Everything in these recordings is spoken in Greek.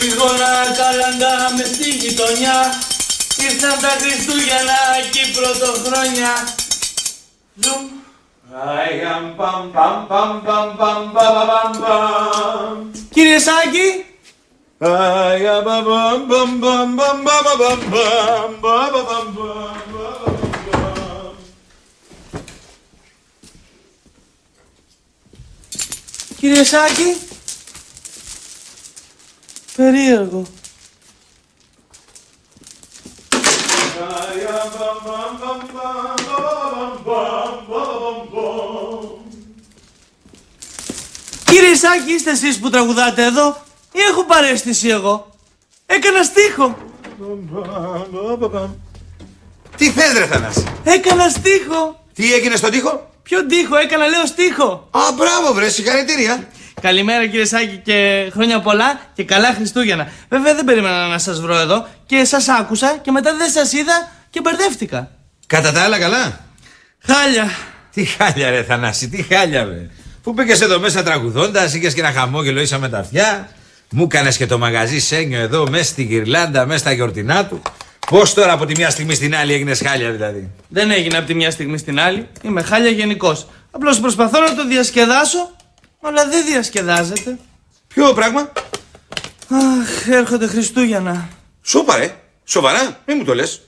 στη χώρα Καλαντά μες στη γειτονιά. Ήρθαν τα Χριστούγεννα και η πρωτοχρόνια. Ζουμ. Κύριε Σάκη. Κύριε Σάκη. Περίεργο. Κύριε Σάκη, είστε εσείς που τραγουδάτε εδώ ή έχω παρέστηση εγώ? Έκανα στίχο. Τι θες ρε Θανάση? Έκανα στίχο. Τι έγινε στον τοίχο? Ποιον τοίχο? Έκανα λέω στίχο. Α, μπράβο βρε, συγχαρητήρια. Καλημέρα κύριε Σάκη και χρόνια πολλά και καλά Χριστούγεννα. Βέβαια δεν περίμενα να σας βρω εδώ και σας άκουσα και μετά δεν σας είδα και μπερδεύτηκα. Κατά τα άλλα καλά? Χάλια. Τι χάλια ρε Θανάση, τι χάλια βρε. Που πήγες εδώ μέσα τραγουδώντας, είχες και ένα χαμόγελο ίσα με τα αυτιά. Μου κάνες και το μαγαζί Σένιο εδώ μέσα στη γυρλάντα, μέσα στα γιορτινά του. Πώς τώρα από τη μια στιγμή στην άλλη έγινες χάλια δηλαδή? Δεν έγινε από τη μια στιγμή στην άλλη. Είμαι χάλια γενικώς. Απλώς προσπαθώ να το διασκεδάσω, αλλά δεν διασκεδάζεται. Ποιο πράγμα? Αχ, έρχονται Χριστούγεννα. Σούπα ρε, σοβαρά, μη μου το λες.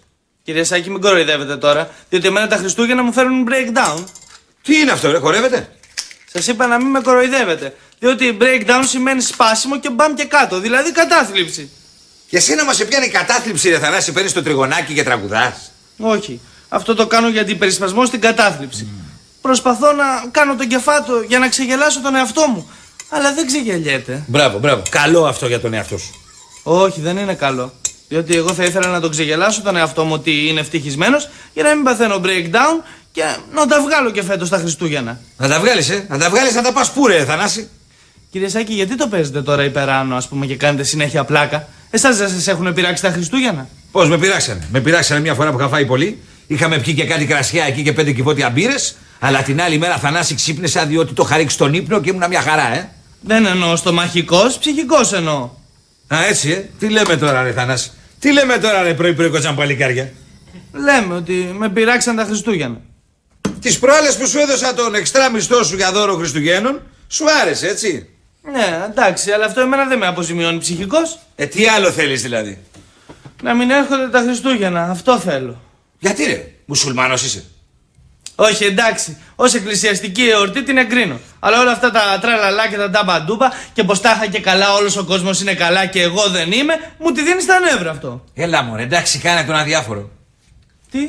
Κύριε Σάκη, μην κοροϊδεύετε τώρα, διότι εμένα τα Χριστούγεννα μου φέρνουν breakdown. Τι είναι αυτό ρε, χορεύετε? Σας είπα να μην με κοροϊδεύετε, διότι breakdown σημαίνει σπάσιμο και μπαμ και κάτω, δηλαδή κατάθλιψη. Και εσύ να μας σε πιάνει κατάθλιψη ρε Θανάση, παίρνεις το τριγωνάκι και τραγουδάς? Όχι, αυτό το κάνω για την περισπασμό στην κατάθλιψη. Προσπαθώ να κάνω τον κεφάτο για να ξεγελάσω τον εαυτό μου, αλλά δεν ξεγελιέται. Μπράβο, μπράβο, καλό αυτό για τον εαυτό σου. Όχι, δεν είναι καλό. Διότι εγώ θα ήθελα να τον ξεγελάσω τον εαυτό μου ότι είναι ευτυχισμένος για να μην παθαίνω breakdown και να τα βγάλω και φέτος τα Χριστούγεννα. Να τα βγάλεις, να τα βγάλεις, να τα πας πού ρε Θανάση? Κύριε Σάκη, γιατί το παίζετε τώρα υπεράνω, ας πούμε, και κάνετε συνέχεια πλάκα? Εσάς δεν σας έχουν πειράξει τα Χριστούγεννα? Πώς με πειράξανε? Με πειράξανε μια φορά που είχα φάει πολύ. Είχαμε πιει και κάτι κρασιά εκεί και 5 κυβότια μπύρες. Αλλά την άλλη μέρα Θανάση ξύπνησα διότι το είχα ρίξει στον ύπνο και ήμουνα μια χαρά, Δεν εννοώ στομαχικός, ψυχικός εννοώ. Α, έτσι, Τι λέμε τώρα ρε Θανάση? Τι λέμε τώρα ρε πρωί-πρωί κοτσαμπαλικάρια? Λέμε ότι με πειράξαν τα Χριστούγεννα. Τις προάλλες που σου έδωσα τον εξτρά μισθό σου για δώρο Χριστουγέννων, σου άρεσε, έτσι? Ναι, εντάξει, αλλά αυτό εμένα δεν με αποζημιώνει ψυχικός. Τι άλλο θέλεις δηλαδή? Να μην έρχονται τα Χριστούγεννα, αυτό θέλω. Γιατί ρε, μουσουλμάνος είσαι? Όχι, εντάξει, ως εκκλησιαστική εορτή την εγκρίνω. Αλλά όλα αυτά τα τραλαλά και τα ταμπαντούπα και πως τα είχα και καλά, όλος ο κόσμος είναι καλά και εγώ δεν είμαι, μου τη δίνει στα νεύρα αυτό. Έλα μωρέ, εντάξει, κάνε τον αδιάφορο. Τι?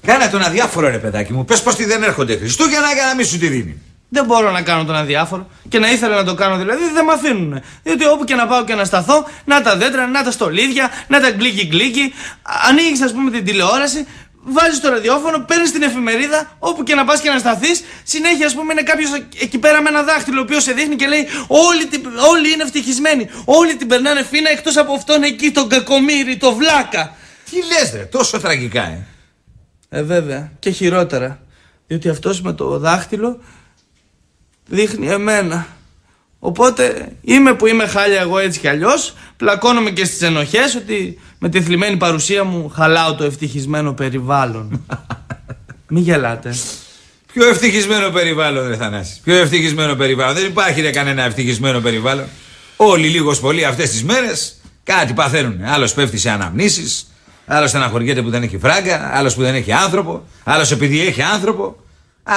Κάνε τον αδιάφορο ρε παιδάκι μου, πες πως τι δεν έρχονται Χριστούγεννα για να μην σου τη δίνει. Δεν μπορώ να κάνω τον αδιάφορο. Και να ήθελα να το κάνω δηλαδή, δεν με αφήνουν. Διότι όπου και να πάω και να σταθώ, να τα δέντρα, να τα στολίδια, να τα γκλίκι. Ανοίγεις, ας πούμε, την τηλεόραση, βάζεις το ραδιόφωνο, παίρνεις την εφημερίδα, όπου και να πας και να σταθείς. Συνέχεια, ας πούμε, είναι κάποιος εκεί πέρα με ένα δάχτυλο, ο οποίος σε δείχνει και λέει: Όλοι είναι ευτυχισμένοι. Όλοι την περνάνε φίνα εκτός από αυτόν εκεί, τον κακομοίρη, το βλάκα. Τι λες ρε, τόσο τραγικά, Βέβαια, και χειρότερα. Διότι αυτός με το δάχτυλο δείχνει εμένα. Οπότε είμαι που είμαι χάλια εγώ έτσι κι αλλιώς. Πλακώνομαι και στις ενοχές ότι με τη θλιμμένη παρουσία μου χαλάω το ευτυχισμένο περιβάλλον. Μη γελάτε. Πιο ευτυχισμένο περιβάλλον ρε Θανάση? Πιο ευτυχισμένο περιβάλλον? Δεν υπάρχει ρε κανένα ευτυχισμένο περιβάλλον. Όλοι λίγος πολύ αυτές τις μέρες κάτι παθαίνουν. Άλλος πέφτει σε αναμνήσεις, άλλος στεναχωριέται που δεν έχει φράγκα, άλλος που δεν έχει άνθρωπο, άλλος επειδή έχει άνθρωπο.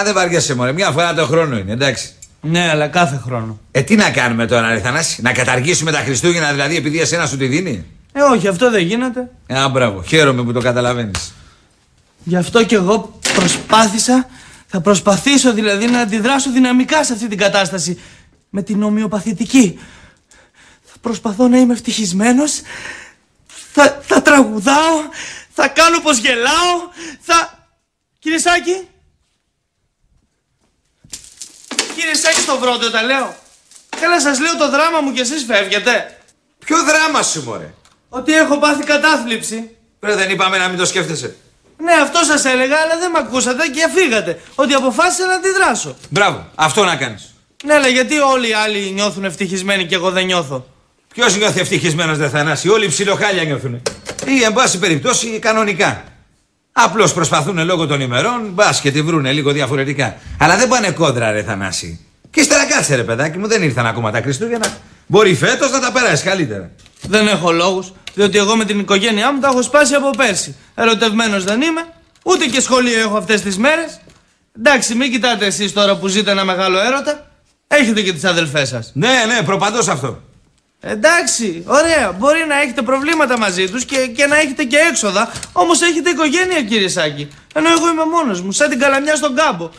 Δεν βαριέσαι μωρέ, μια φορά το χρόνο είναι, εντάξει. Ναι, αλλά κάθε χρόνο. Τι να κάνουμε τώρα ρε Θανάση? Να καταργήσουμε τα Χριστούγεννα δηλαδή επειδή εσένα σου τη δίνει? Όχι, αυτό δεν γίνεται. Μπράβο, χαίρομαι που το καταλαβαίνεις. Γι' αυτό κι εγώ προσπάθησα, θα προσπαθήσω δηλαδή να αντιδράσω δυναμικά σε αυτή την κατάσταση με την ομοιοπαθητική. Θα προσπαθώ να είμαι ευτυχισμένος, θα τραγουδάω, θα κάνω πως γελάω, Κύριε Σάκη! Κύριε Σάκη, στο βρόντε τα λέω. Καλά σας λέω το δράμα μου και εσείς φεύγετε. Ποιο δράμα σου μωρέ? Ότι έχω πάθει κατάθλιψη. Δεν είπαμε να μην το σκέφτεσαι? Ναι, αυτό σας έλεγα, αλλά δεν με ακούσατε και φύγατε. Ότι αποφάσισα να αντιδράσω. Μπράβο, αυτό να κάνεις. Ναι, αλλά γιατί όλοι οι άλλοι νιώθουν ευτυχισμένοι και εγώ δεν νιώθω? Ποιος νιώθει ευτυχισμένος, δε Θανάση? Όλοι ψιλοχάλια νιώθουν. Ή εν πάση περιπτώσει κανονικά. Απλώς προσπαθούν λόγω των ημερών, μπας και τη βρούνε λίγο διαφορετικά. Αλλά δεν πάνε κόντρα, ρε Θανάση. Και ύστερα κάτσε, ρε παιδάκι μου, δεν ήρθαν ακόμα τα Χριστούγεννα. Μπορεί φέτος να τα περάσει καλύτερα. Δεν έχω λόγους, διότι εγώ με την οικογένειά μου τα έχω σπάσει από πέρσι. Ερωτευμένος δεν είμαι, ούτε και σχολείο έχω αυτές τις μέρες. Εντάξει, μην κοιτάτε εσείς τώρα που ζείτε ένα μεγάλο έρωτα. Έχετε και τις αδελφές σας. Ναι, προπαντός αυτό. Εντάξει, ωραία. Μπορεί να έχετε προβλήματα μαζί τους και να έχετε και έξοδα. Όμως έχετε οικογένεια, κύριε Σάκη. Ενώ εγώ είμαι μόνος μου, σαν την καλαμιά στον κάμπο.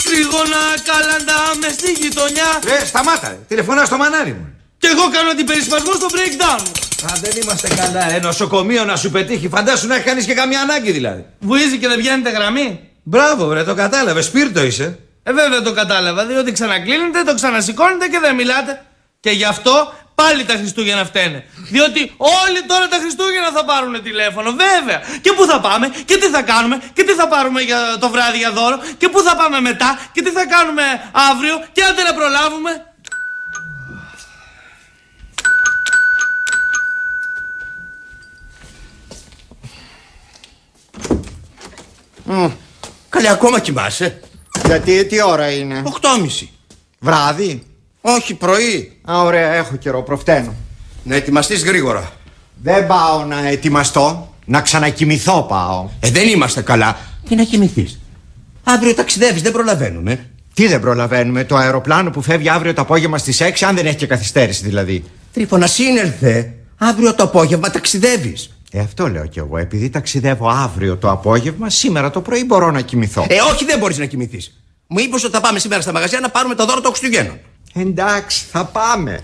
Τρίγωνα κάλαντα μες στη γειτονιά. Σταμάτα, τηλεφωνά στο μανάρι μου. Και εγώ κάνω αντιπερισπασμό στο breakdown μου. Αν δεν είμαστε καλά, νοσοκομείο να σου πετύχει, φαντάσου να έχει κανείς και καμία ανάγκη δηλαδή. Βουίζει και δεν βγαίνετε γραμμή. Μπράβο, βρε, το κατάλαβε. Σπίρτο είσαι. Βέβαια το κατάλαβα, διότι ξανακλίνετε, το ξανασηκώνετε και δεν μιλάτε. Και γι' αυτό πάλι τα Χριστούγεννα φταίνε. Διότι όλοι τώρα τα Χριστούγεννα θα πάρουν τηλέφωνο, βέβαια. Και πού θα πάμε, και τι θα κάνουμε, και τι θα πάρουμε για το βράδυ για δώρο, και πού θα πάμε μετά, και τι θα κάνουμε αύριο, και άντε να προλάβουμε. Καλή, ακόμα κοιμάσαι? Γιατί, τι ώρα είναι? 8:30. Βράδυ? Όχι, πρωί. Α, ωραία, έχω καιρό, προφταίνω. Να ετοιμαστείς γρήγορα. Δεν πάω να ετοιμαστώ, να ξανακοιμηθώ πάω. Δεν είμαστε καλά. Τι να κοιμηθείς? Αύριο ταξιδεύεις, δεν προλαβαίνουμε. Τι δεν προλαβαίνουμε, το αεροπλάνο που φεύγει αύριο το απόγευμα στις 6, αν δεν έχει και καθυστέρηση δηλαδή. Τρίφωνα, σύνελθε. Αύριο το απόγευμα ταξιδεύεις. Αυτό λέω κι εγώ, επειδή ταξιδεύω αύριο το απόγευμα, σήμερα το πρωί μπορώ να κοιμηθώ. Όχι, δεν μπορείς να κοιμηθείς. Μου είπες ότι θα πάμε σήμερα στα μαγαζιά να πάρουμε το δώρο των Χριστουγέννων. Εντάξει, θα πάμε.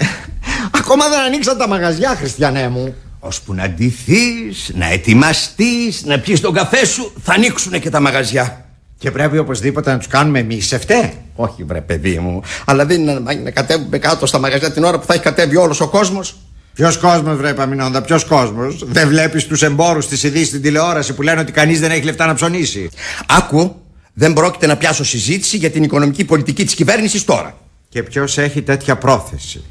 Ακόμα δεν ανοίξαν τα μαγαζιά, Χριστιανέ μου. Ώσπου να ντυθείς, να ετοιμαστείς, να πιεις τον καφέ σου, θα ανοίξουν και τα μαγαζιά. Και πρέπει οπωσδήποτε να τους κάνουμε εμείς σεφτέ. Όχι, βρε παιδί μου, αλλά δεν είναι να κατέβουμε κάτω στα μαγαζιά την ώρα που θα έχει κατέβει όλος ο κόσμος. Ποιος κόσμος, βρε Παμινόντα, ποιος κόσμος? Δεν βλέπεις τους εμπόρους της ειδήσεις στην τηλεόραση που λένε ότι κανείς δεν έχει λεφτά να ψωνίσει? Άκου, δεν πρόκειται να πιάσω συζήτηση για την οικονομική πολιτική της κυβέρνησης τώρα. Και ποιος έχει τέτοια πρόθεση?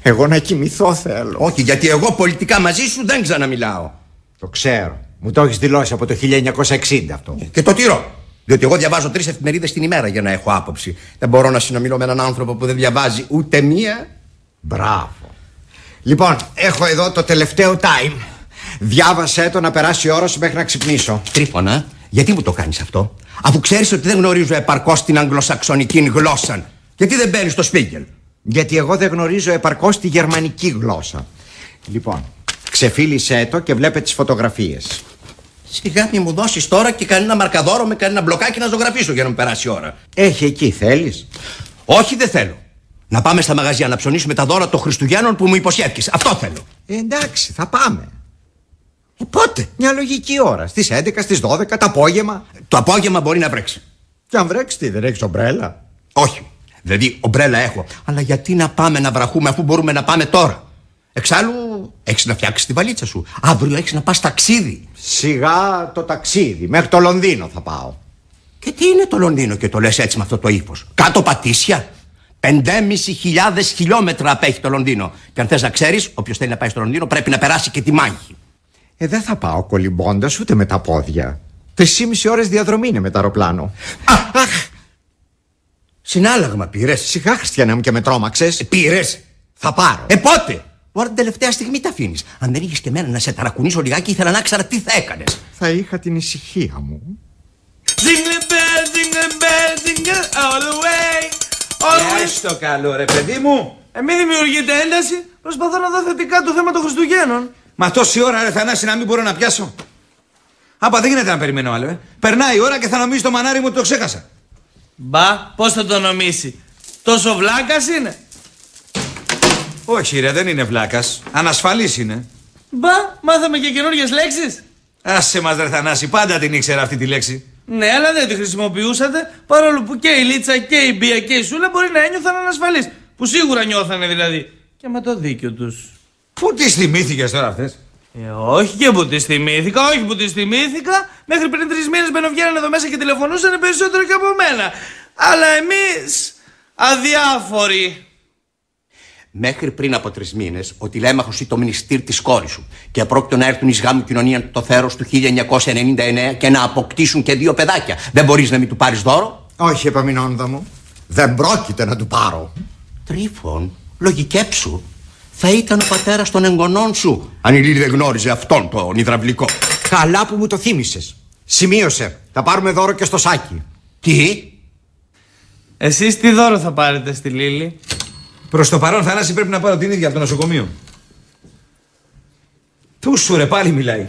Εγώ να κοιμηθώ θέλω. Όχι, γιατί εγώ πολιτικά μαζί σου δεν ξαναμιλάω. Το ξέρω. Μου το έχεις δηλώσει από το 1960 αυτό. Και το τηρώ. Διότι εγώ διαβάζω 3 εφημερίδες την ημέρα για να έχω άποψη. Δεν μπορώ να συνομιλώ με έναν άνθρωπο που δεν διαβάζει ούτε μία. Μπράβο. Λοιπόν, έχω εδώ το τελευταίο time. Διάβασέ το να περάσει η ώρα σου μέχρι να ξυπνήσω. Τρίφωνα, γιατί μου το κάνεις αυτό? Αφού ξέρεις ότι δεν γνωρίζω επαρκώς την αγγλοσαξονική γλώσσα. Γιατί δεν μπαίνεις στο Spiegel? Γιατί εγώ δεν γνωρίζω επαρκώς τη γερμανική γλώσσα. Λοιπόν, ξεφίλησέ το και βλέπε τις φωτογραφίες. Σιγά μη μου δώσεις τώρα και κανένα μαρκαδόρο με κανένα μπλοκάκι να ζωγραφίσω για να μου περάσει η ώρα. Έχει εκεί, θέλεις? Όχι, δεν θέλω. Να πάμε στα μαγαζιά να ψωνίσουμε τα δώρα των Χριστουγέννων που μου υποσχέθηκες. Αυτό θέλω. Εντάξει, θα πάμε. Πότε? Μια λογική ώρα. Στις 11, στις 12, το απόγευμα. Το απόγευμα μπορεί να βρέξει. Και αν βρέξει, τι, δεν έχεις ομπρέλα? Όχι. Δηλαδή, ομπρέλα έχω. Αλλά γιατί να πάμε να βραχούμε αφού μπορούμε να πάμε τώρα? Εξάλλου, έχεις να φτιάξεις τη βαλίτσα σου. Αύριο έχεις να πας ταξίδι. Σιγά το ταξίδι. Μέχρι το Λονδίνο θα πάω. Και τι είναι το Λονδίνο και το λες έτσι με αυτό το ύφος? Κάτω Πατήσια. 5.500 χιλιόμετρα απέχει το Λονδίνο. Και αν θες να ξέρεις, όποιος θέλει να πάει στο Λονδίνο πρέπει να περάσει και τη μάχη. Δεν θα πάω κολυμπώντας ούτε με τα πόδια. 3,5 ώρες διαδρομή είναι με το αεροπλάνο. Αχ! Συνάλλαγμα πήρες? Σιγά, Χριστιανέ μου, και με τρόμαξες. Πήρες? Θα πάρω. Πότε? Τώρα την τελευταία στιγμή τα αφήνεις. Αν δεν είχες και εμένα να σε ταρακουνήσω λιγάκι, ήθελα να ξέρω τι θα έκανες. Θα είχα την ησυχία μου. Jingle bell, jingle bell, jingle all the way. Έστω καλό, ρε παιδί μου. Μην δημιουργείτε ένταση. Προσπαθώ να δω θετικά το θέμα των Χριστουγέννων. Μα τόση ώρα, ρε Θανάση, να μην μπορώ να πιάσω. Άπα, δεν γίνεται να περιμένω άλλο, Περνάει η ώρα και θα νομίζει το μανάρι μου ότι το ξέχασα. Μπα, πώς θα το νομίσει? Τόσο βλάκας είναι? Όχι, ρε, δεν είναι βλάκας. Ανασφαλής είναι. Μπα, μάθαμε και καινούργιες λέξεις. Άσε μας, ρε Θανάση, πάντα την ήξερα αυτή τη λέξη. Ναι, αλλά δεν τη χρησιμοποιούσατε, παρόλο που και η Λίτσα και η Μπία και η Σούλα μπορεί να ένιωθαν ανασφαλείς. Που σίγουρα νιώθανε δηλαδή. Και με το δίκιο τους. Πού τις θυμήθηκες τώρα αυτές? Όχι και που τις θυμήθηκα, όχι που τις θυμήθηκα. Μέχρι πριν 3 μήνες μπαινοβγαίνανε εδώ μέσα και τηλεφωνούσαν περισσότερο και από μένα. Αλλά εμείς αδιάφοροι. Μέχρι πριν από 3 μήνες, ο τηλέμαχος ή το μνηστήρ της κόρης σου και πρόκειται να έρθουν εις γάμου κοινωνία το θέρος του 1999 και να αποκτήσουν και 2 παιδάκια. Δεν μπορείς να μην του πάρεις δώρο? Όχι, Επαμινόνδα μου. Δεν πρόκειται να του πάρω. Τρίφων, λογικέψου. Θα ήταν ο πατέρας των εγγονών σου αν η Λίλη δεν γνώριζε αυτόν τον υδραυλικό. Καλά που μου το θύμισες. Σημείωσε. Θα πάρουμε δώρο και στο Σάκη. Τι? Εσείς τι δώρο θα πάρετε στη Λίλη? Προς το παρόν, Θανάση, πρέπει να πάρω την ίδια από το νοσοκομείο. Πού σου ρε, πάλι μιλάει.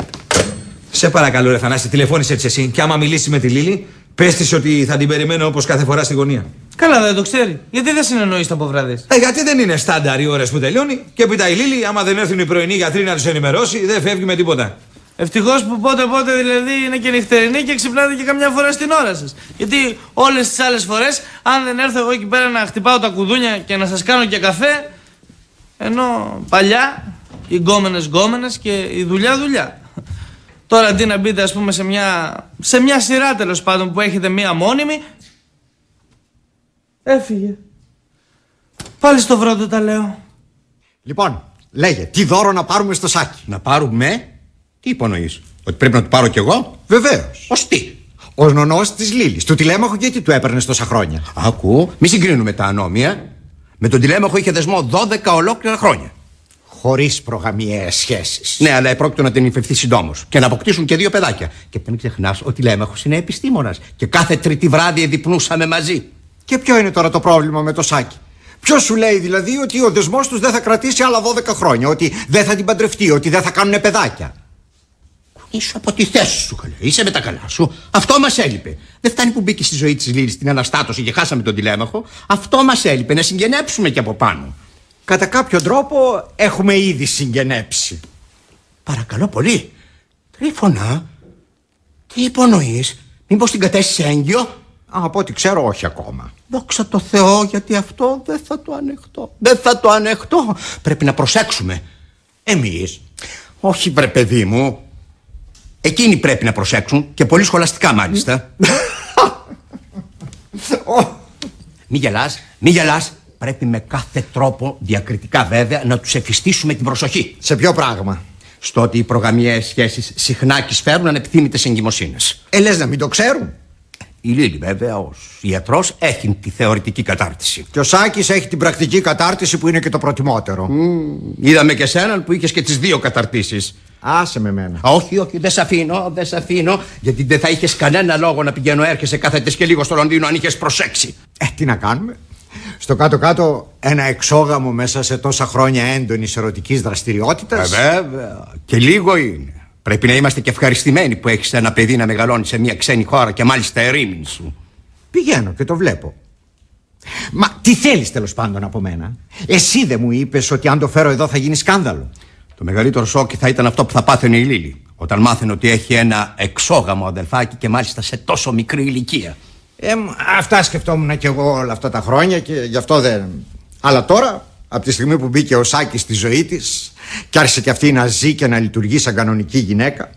Σε παρακαλώ, ρε Θανάση, τηλεφώνησε έτσι εσύ. Και άμα μιλήσει με τη Λίλη, πες της ότι θα την περιμένω όπως κάθε φορά στη γωνία. Καλά, δεν το ξέρει. Γιατί δεν συνεννοείστε από βράδες? Γιατί δεν είναι στάνταρ οι ώρες που τελειώνει. Και έπειτα η Λίλη, άμα δεν έρθουν οι πρωινοί γιατροί να τους ενημερώσει, δεν φεύγει με τίποτα. Ευτυχώς που πότε δηλαδή είναι και νυχτερινή και ξυπνάτε και καμιά φορά στην ώρα σας. Γιατί όλες τις άλλες φορές, αν δεν έρθω εγώ εκεί πέρα να χτυπάω τα κουδούνια και να σας κάνω και καφέ, ενώ παλιά οι γκόμενες και η δουλειά. Τώρα αντί να μπείτε ας πούμε σε μια σειρά τέλος πάντων που έχετε μια μόνιμη, έφυγε. Πάλι στο βρόντο τα λέω. Λοιπόν, λέγε, τι δώρο να πάρουμε στο Σάκη? Να πάρουμε? Τι υπονοείς? Ότι πρέπει να του πάρω κι εγώ? Βεβαίως. Ως τι? Ως νονός της Λίλης. Του τηλέμαχο γιατί του έπαιρνες τόσα χρόνια? Άκου, μη συγκρίνουμε τα ανώμια. Με τον τηλέμαχο είχε δεσμό 12 ολόκληρα χρόνια. Χωρίς προγαμιαίες σχέσεις. Ναι, αλλά επρόκειτο να την υφευθεί συντόμως και να αποκτήσουν και 2 παιδάκια. Και μην ξεχνάς, ο τηλέμαχος είναι επιστήμονας. Και κάθε Τρίτη βράδυ εδειπνούσαμε μαζί. Και ποιο είναι τώρα το πρόβλημα με το Σάκη? Ποιος σου λέει δηλαδή ότι ο δεσμός τους δεν θα κρατήσει άλλα 12 χρόνια? Ότι δεν θα την παντρευτεί, ότι δεν θα κάνουν παιδάκια? Είσαι από τη θέση σου, καλέ. Είσαι με τα καλά σου. Αυτό μας έλειπε. Δεν φτάνει που μπήκε στη ζωή της Λίλης στην αναστάτωση και χάσαμε τον τηλέμαχο. Αυτό μας έλειπε, να συγγενέψουμε και από πάνω. Κατά κάποιο τρόπο έχουμε ήδη συγγενέψει. Παρακαλώ πολύ. Τρίφωνα, τι υπονοείς? Μήπως την κατέστησε έγκυο? Από ό,τι ξέρω, όχι ακόμα. Δόξα τω Θεώ, γιατί αυτό δεν θα το ανεχτώ. Δεν θα το ανεχτώ. Πρέπει να προσέξουμε. Εμείς. Όχι, βρε παιδί μου. Εκείνοι πρέπει να προσέξουν και πολύ σχολαστικά μάλιστα. Μη γελάς. Πρέπει με κάθε τρόπο, διακριτικά βέβαια, να τους εφιστήσουμε την προσοχή. Σε ποιο πράγμα? Στο ότι οι προγαμιαίες σχέσεις συχνά κυσφαίρουν ανεπιθύμητες εγκυμοσύνες. Λες να μην το ξέρουν? Η Λίλη βέβαια ως ιατρός έχει τη θεωρητική κατάρτιση. Και ο Σάκης έχει την πρακτική κατάρτιση που είναι και το προτιμότερο. Είδαμε και σέναν που είχες και τις 2 καταρτήσεις. Άσε με μένα. Όχι, δεν σε αφήνω. Γιατί δεν θα είχες κανένα λόγο να πηγαίνω έρχεσαι κάθε τες και λίγο στο Λονδίνο αν είχες προσέξει. Τι να κάνουμε? Στο κάτω-κάτω ένα εξόγαμο μέσα σε τόσα χρόνια έντονης ερωτικής δραστηριότητας. Βέβαια. Και λίγο είναι. Πρέπει να είμαστε και ευχαριστημένοι που έχεις ένα παιδί να μεγαλώνει σε μια ξένη χώρα και μάλιστα ερήμην σου. Πηγαίνω και το βλέπω. Μα τι θέλεις τέλος πάντων από μένα? Εσύ δεν μου είπες ότι αν το φέρω εδώ θα γίνει σκάνδαλο? Το μεγαλύτερο σοκ θα ήταν αυτό που θα πάθαινε η Λίλη όταν μάθαινε ότι έχει ένα εξόγαμο αδελφάκι και μάλιστα σε τόσο μικρή ηλικία. Αυτά σκεφτόμουν κι εγώ όλα αυτά τα χρόνια και γι' αυτό δεν... Αλλά τώρα, από τη στιγμή που μπήκε ο Σάκης στη ζωή της και άρχισε κι αυτή να ζει και να λειτουργεί σαν κανονική γυναίκα,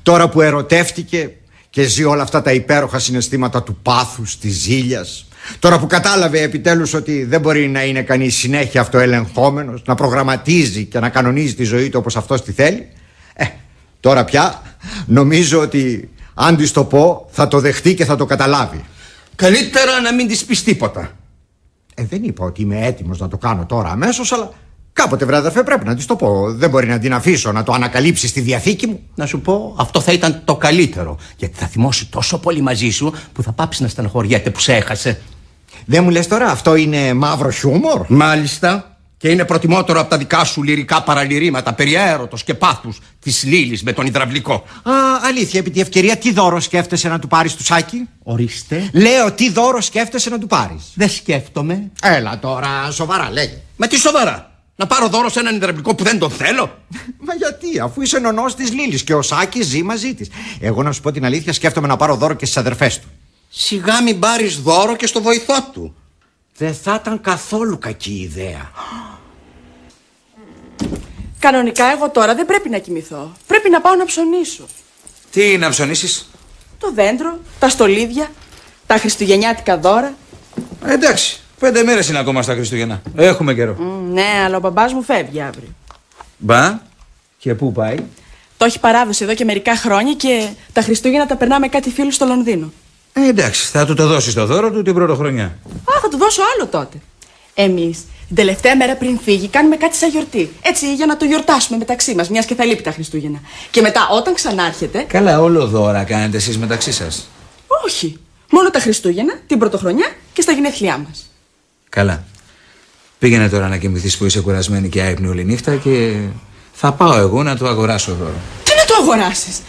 τώρα που ερωτεύτηκε και ζει όλα αυτά τα υπέροχα συναισθήματα του πάθους, της ζήλιας, τώρα που κατάλαβε επιτέλους ότι δεν μπορεί να είναι κανείς συνέχεια αυτοελεγχόμενος, να προγραμματίζει και να κανονίζει τη ζωή του όπως αυτός τη θέλει, τώρα πια νομίζω ότι αν της το πω θα το δεχτεί και θα το καταλάβει. Καλύτερα να μην της πεις τίποτα. Δεν είπα ότι είμαι έτοιμος να το κάνω τώρα αμέσως, αλλά κάποτε, βρε αδερφέ, πρέπει να της το πω. Δεν μπορεί να την αφήσω να το ανακαλύψει στη διαθήκη μου. Να σου πω, αυτό θα ήταν το καλύτερο. Γιατί θα θυμώσει τόσο πολύ μαζί σου που θα πάψει να στεναχωριέται που σε έχασε. Δεν μου λες τώρα, αυτό είναι μαύρο χιούμορ? Μάλιστα. Και είναι προτιμότερο από τα δικά σου λυρικά παραλυρήματα περί έρωτος και πάθους της Λίλης με τον υδραυλικό. Αλήθεια, επί τη ευκαιρία, τι δώρο σκέφτεσαι να του πάρεις του Σάκη? Ορίστε. Λέω, τι δώρο σκέφτεσαι να του πάρεις? Δεν σκέφτομαι. Έλα τώρα, σοβαρά λέγε. Μα τι σοβαρά? Να πάρω δώρο σε έναν υδραυλικό που δεν τον θέλω? Μα γιατί, αφού είσαι νονός της Λίλης και ο Σάκης ζει μαζί της. Εγώ να σου πω την αλήθεια, σκέφτομαι να πάρω δώρο και στις αδερφές του. Σιγά μην πάρεις δώρο και στο βοηθό του. Δεν θα ήταν καθόλου κακή ιδέα. Κανονικά εγώ τώρα δεν πρέπει να κοιμηθώ. Πρέπει να πάω να ψωνίσω. Τι να ψωνίσεις? Το δέντρο, τα στολίδια, τα χριστουγεννιάτικα δώρα. Εντάξει, 5 μέρες είναι ακόμα στα Χριστούγεννα. Έχουμε καιρό. Ναι, αλλά ο μπαμπάς μου φεύγει αύριο. Μπα, και πού πάει? Το έχει παράδοση εδώ και μερικά χρόνια και τα Χριστούγεννα τα περνά με κάτι φίλους στο Λονδίνο. Εντάξει, θα του το δώσεις το δώρο του την πρωτοχρονιά. Α, θα του δώσω άλλο τότε. Εμείς την τελευταία μέρα πριν φύγει κάνουμε κάτι σαν γιορτή. Έτσι, για να το γιορτάσουμε μεταξύ μας, μιας και θα λείπει τα Χριστούγεννα. Και μετά, όταν ξανάρχεται. Καλά, όλο δώρα κάνετε εσείς μεταξύ σας. Όχι. Μόνο τα Χριστούγεννα, την πρωτοχρονιά και στα γενέθλιά μας. Καλά. Πήγαινε τώρα να κοιμηθείς που είσαι κουρασμένη και άϊπνη όλη νύχτα και θα πάω εγώ να του αγοράσω δώρο. Τι να το αγοράσεις?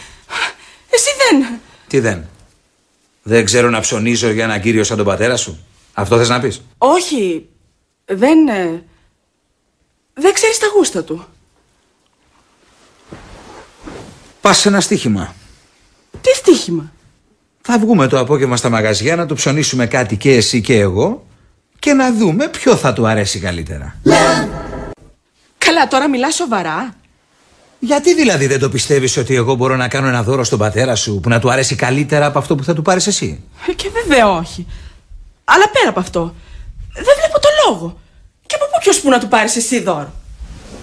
Εσύ δεν. Τι δεν? Δεν ξέρω να ψωνίζω για έναν κύριο σαν τον πατέρα σου? Αυτό θες να πεις? Όχι. Δεν. Δεν ξέρεις τα γούστα του. Πας σε ένα στοίχημα. Τι στοίχημα? Θα βγούμε το απόγευμα στα μαγαζιά να του ψωνίσουμε κάτι και εσύ και εγώ και να δούμε ποιο θα του αρέσει καλύτερα. Καλά, τώρα μιλάς σοβαρά? Γιατί δηλαδή δεν το πιστεύεις ότι εγώ μπορώ να κάνω ένα δώρο στον πατέρα σου που να του αρέσει καλύτερα από αυτό που θα του πάρεις εσύ? Και βέβαια όχι. Αλλά πέρα από αυτό, δεν βλέπω το λόγο. Και από πού ποιος που να του πάρεις εσύ δώρο?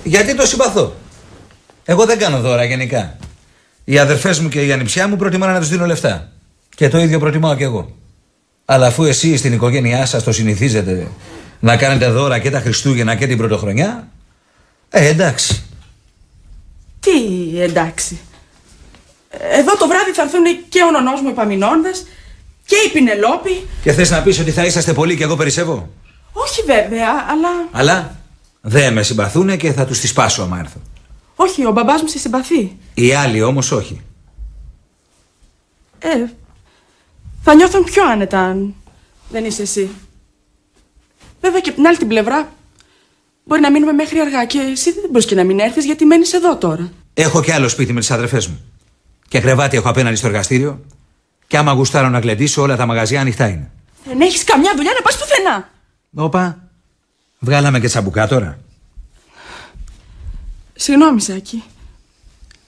Γιατί το συμπαθώ. Εγώ δεν κάνω δώρα γενικά. Οι αδερφές μου και η ανιψιά μου προτιμάνε να τους δίνω λεφτά. Και το ίδιο προτιμάω κι εγώ. Αλλά αφού εσύ στην οικογένειά σας το συνηθίζετε να κάνετε δώρα και τα Χριστούγεννα και την Πρωτοχρονιά, εντάξει. Τι εντάξει? Εδώ το βράδυ θα έρθουν και ο νονός μου Επαμεινώντας και η Πινελόπη. Και θες να πεις ότι θα είσαστε πολλοί και εγώ περισσεύω? Όχι βέβαια, αλλά. Αλλά δεν με συμπαθούνε και θα τους τις σπάσω άμα έρθω. Όχι, ο μπαμπάς μου σε συμπαθεί. Οι άλλοι όμως όχι. Θα νιώθουν πιο άνετα αν δεν είσαι εσύ. Βέβαια και από την άλλη την πλευρά μπορεί να μείνουμε μέχρι αργά και εσύ δεν μπορείς και να μην έρθεις γιατί μένεις εδώ τώρα. Έχω και άλλο σπίτι με τις αδερφές μου. Και κρεβάτι έχω απέναντι στο εργαστήριο. Και άμα γουστάρω να γλεντήσω, όλα τα μαγαζιά ανοιχτά είναι. Δεν έχεις καμιά δουλειά να πας πουθενά. Όπα, βγάλαμε και τσαμπουκά τώρα. Συγγνώμη, Σάκη.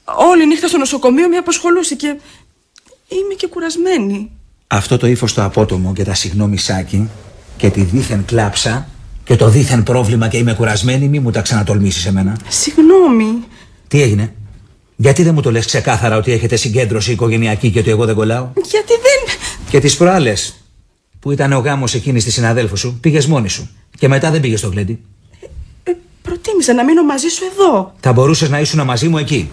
Όλη νύχτα στο νοσοκομείο με απασχολούσε και είμαι και κουρασμένη. Αυτό το ύφος το απότομο και τα συγγνώμη Σάκη και τη δίθεν κλάψα και το δίθεν πρόβλημα και είμαι κουρασμένη, μη μου τα ξανατολμήσεις εμένα. Συγγνώμη. Τι έγινε? Γιατί δεν μου το λες ξεκάθαρα ότι έχετε συγκέντρωση οικογενειακή και ότι εγώ δεν κολλάω? Γιατί δεν. Και τις προάλλες που ήταν ο γάμος εκείνης της συναδέλφου σου, πήγες μόνη σου και μετά δεν πήγες στο γλέντι. Προτίμησα να μείνω μαζί σου εδώ. Θα μπορούσες να ήσουν μαζί μου εκεί.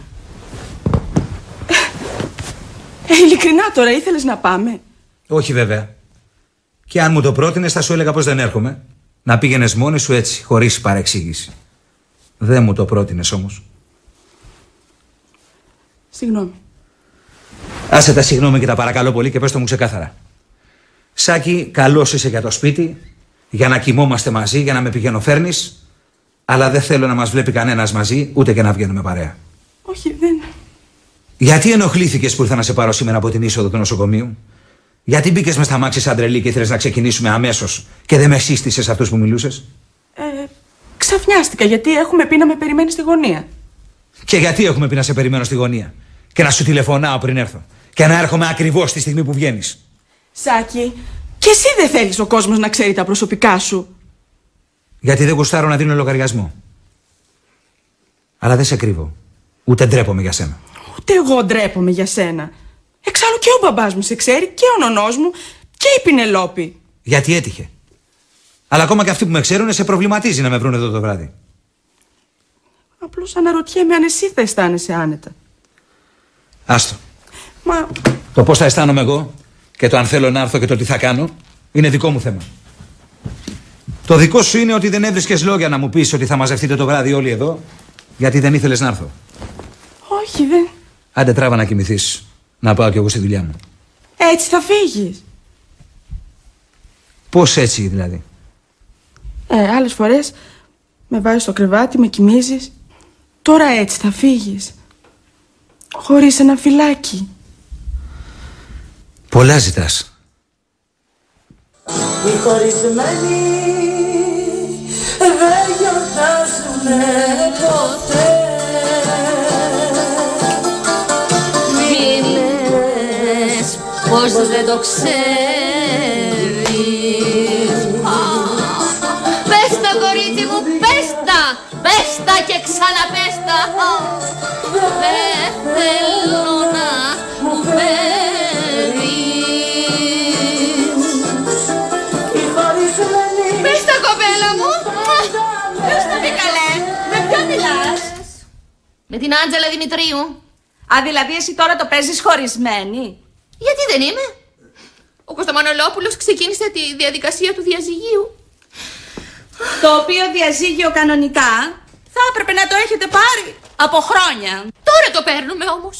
Ειλικρινά τώρα ήθελες να πάμε? Όχι βέβαια. Και αν μου το πρότεινες θα σου έλεγα πως δεν έρχομαι. Να πήγαινες μόνη σου έτσι, χωρίς παρεξήγηση. Δεν μου το πρότεινες όμως. Συγγνώμη. Άσε τα συγγνώμη και τα παρακαλώ πολύ και πες το μου ξεκάθαρα. Σάκη, καλός είσαι για το σπίτι, για να κοιμόμαστε μαζί, για να με πηγαίνοφέρνεις, αλλά δεν θέλω να μας βλέπει κανένας μαζί, ούτε και να βγαίνουμε παρέα. Όχι, δεν. Γιατί ενοχλήθηκες που ήρθα να σε πάρω σήμερα από την είσοδο του νοσοκομείου? Γιατί μπήκες μες στα μάξι σαν τρελή και ήθελες να ξεκινήσουμε αμέσως και δεν με σύστησες αυτούς που μιλούσες? Ξαφνιάστηκα γιατί έχουμε πει να με περιμένει στη γωνία. Και γιατί έχουμε πει να σε περιμένω στη γωνία και να σου τηλεφωνάω πριν έρθω και να έρχομαι ακριβώς τη στιγμή που βγαίνεις? Σάκη, και εσύ δεν θέλεις ο κόσμος να ξέρει τα προσωπικά σου? Γιατί δεν γουστάρω να δίνω λογαριασμό. Αλλά δεν σε κρύβω. Ούτε ντρέπομαι για σένα. Ούτε εγώ ντρέπομαι για σένα. Εξάλλου και ο μπαμπάς μου σε ξέρει και ο νονός μου και η Πινελόπη. Γιατί έτυχε. Αλλά ακόμα και αυτοί που με ξέρουν σε προβληματίζει να με βρουν εδώ το βράδυ. Απλώς αναρωτιέμαι αν εσύ θα αισθάνεσαι άνετα. Άστο. Μα. Το πώς θα αισθάνομαι εγώ και το αν θέλω να έρθω και το τι θα κάνω είναι δικό μου θέμα. Το δικό σου είναι ότι δεν έβρισκες λόγια να μου πεις ότι θα μαζευτείτε το βράδυ όλοι εδώ, γιατί δεν ήθελες να έρθω. Όχι, δεν. Άντε τράβα να κοιμηθείς, να πάω κι εγώ στη δουλειά μου. Έτσι θα φύγεις? Πώς έτσι δηλαδή? Άλλες φορές με βάζεις στο κρεβάτι, με κοιμίζεις. Τώρα έτσι θα φύγεις? Χωρίς ένα φυλάκι? Πολλά ζητάς. Οι χωρισμένοι δεν γιορτάζουνε ποτέ. Μη λες πως δεν το ξέρεις. τα και ξαναπέστα. Δεν θέλω να μου φέρεις. Πες τα, κοπέλα μου. Πες τα, μη καλέ. Με ποιον μιλάς? Με την Άντζελα Δημητρίου. Α, δηλαδή εσύ τώρα το παίζεις χωρισμένη? Γιατί δεν είμαι? Ο Κωστομανολόπουλος ξεκίνησε τη διαδικασία του διαζυγίου. Το οποίο διαζύγιο κανονικά θα έπρεπε να το έχετε πάρει από χρόνια. Τώρα το παίρνουμε όμως.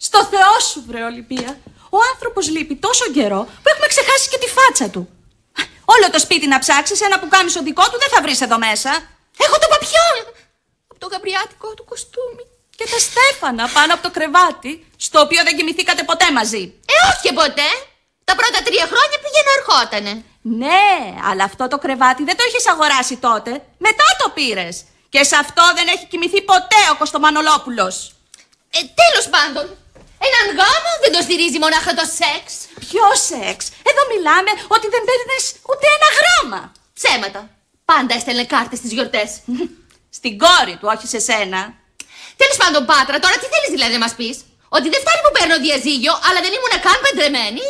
Στο Θεό σου, βρε Ολυμπία. Ο άνθρωπος λείπει τόσο καιρό που έχουμε ξεχάσει και τη φάτσα του. Όλο το σπίτι να ψάξεις, ένα πουκάμισο δικό του δεν θα βρεις εδώ μέσα. Έχω το παπιόν από το γαμπριάτικο του κοστούμι. Και τα στέφανα πάνω από το κρεβάτι, στο οποίο δεν κοιμηθήκατε ποτέ μαζί. Όχι και ποτέ. Τα πρώτα 3 χρόνια πήγαινε ερχότανε. Ναι, αλλά αυτό το κρεβάτι δεν το είχες αγοράσει τότε. Μετά το πήρες. Και σε αυτό δεν έχει κοιμηθεί ποτέ ο Κωστομανολόπουλος. Τέλος πάντων, έναν γάμο δεν το στηρίζει μονάχα το σεξ. Ποιο σεξ? Εδώ μιλάμε ότι δεν παίρνεις ούτε ένα γράμμα. Ψέματα. Πάντα έστελνε κάρτες στις γιορτές. Στην κόρη του, όχι σε σένα. Τέλος πάντων, Πάτρα, τώρα τι θέλεις δηλαδή να μας πεις? Ότι δεν φτάνει που παίρνω διαζύγιο, αλλά δεν ήμουν καν παντρεμένη?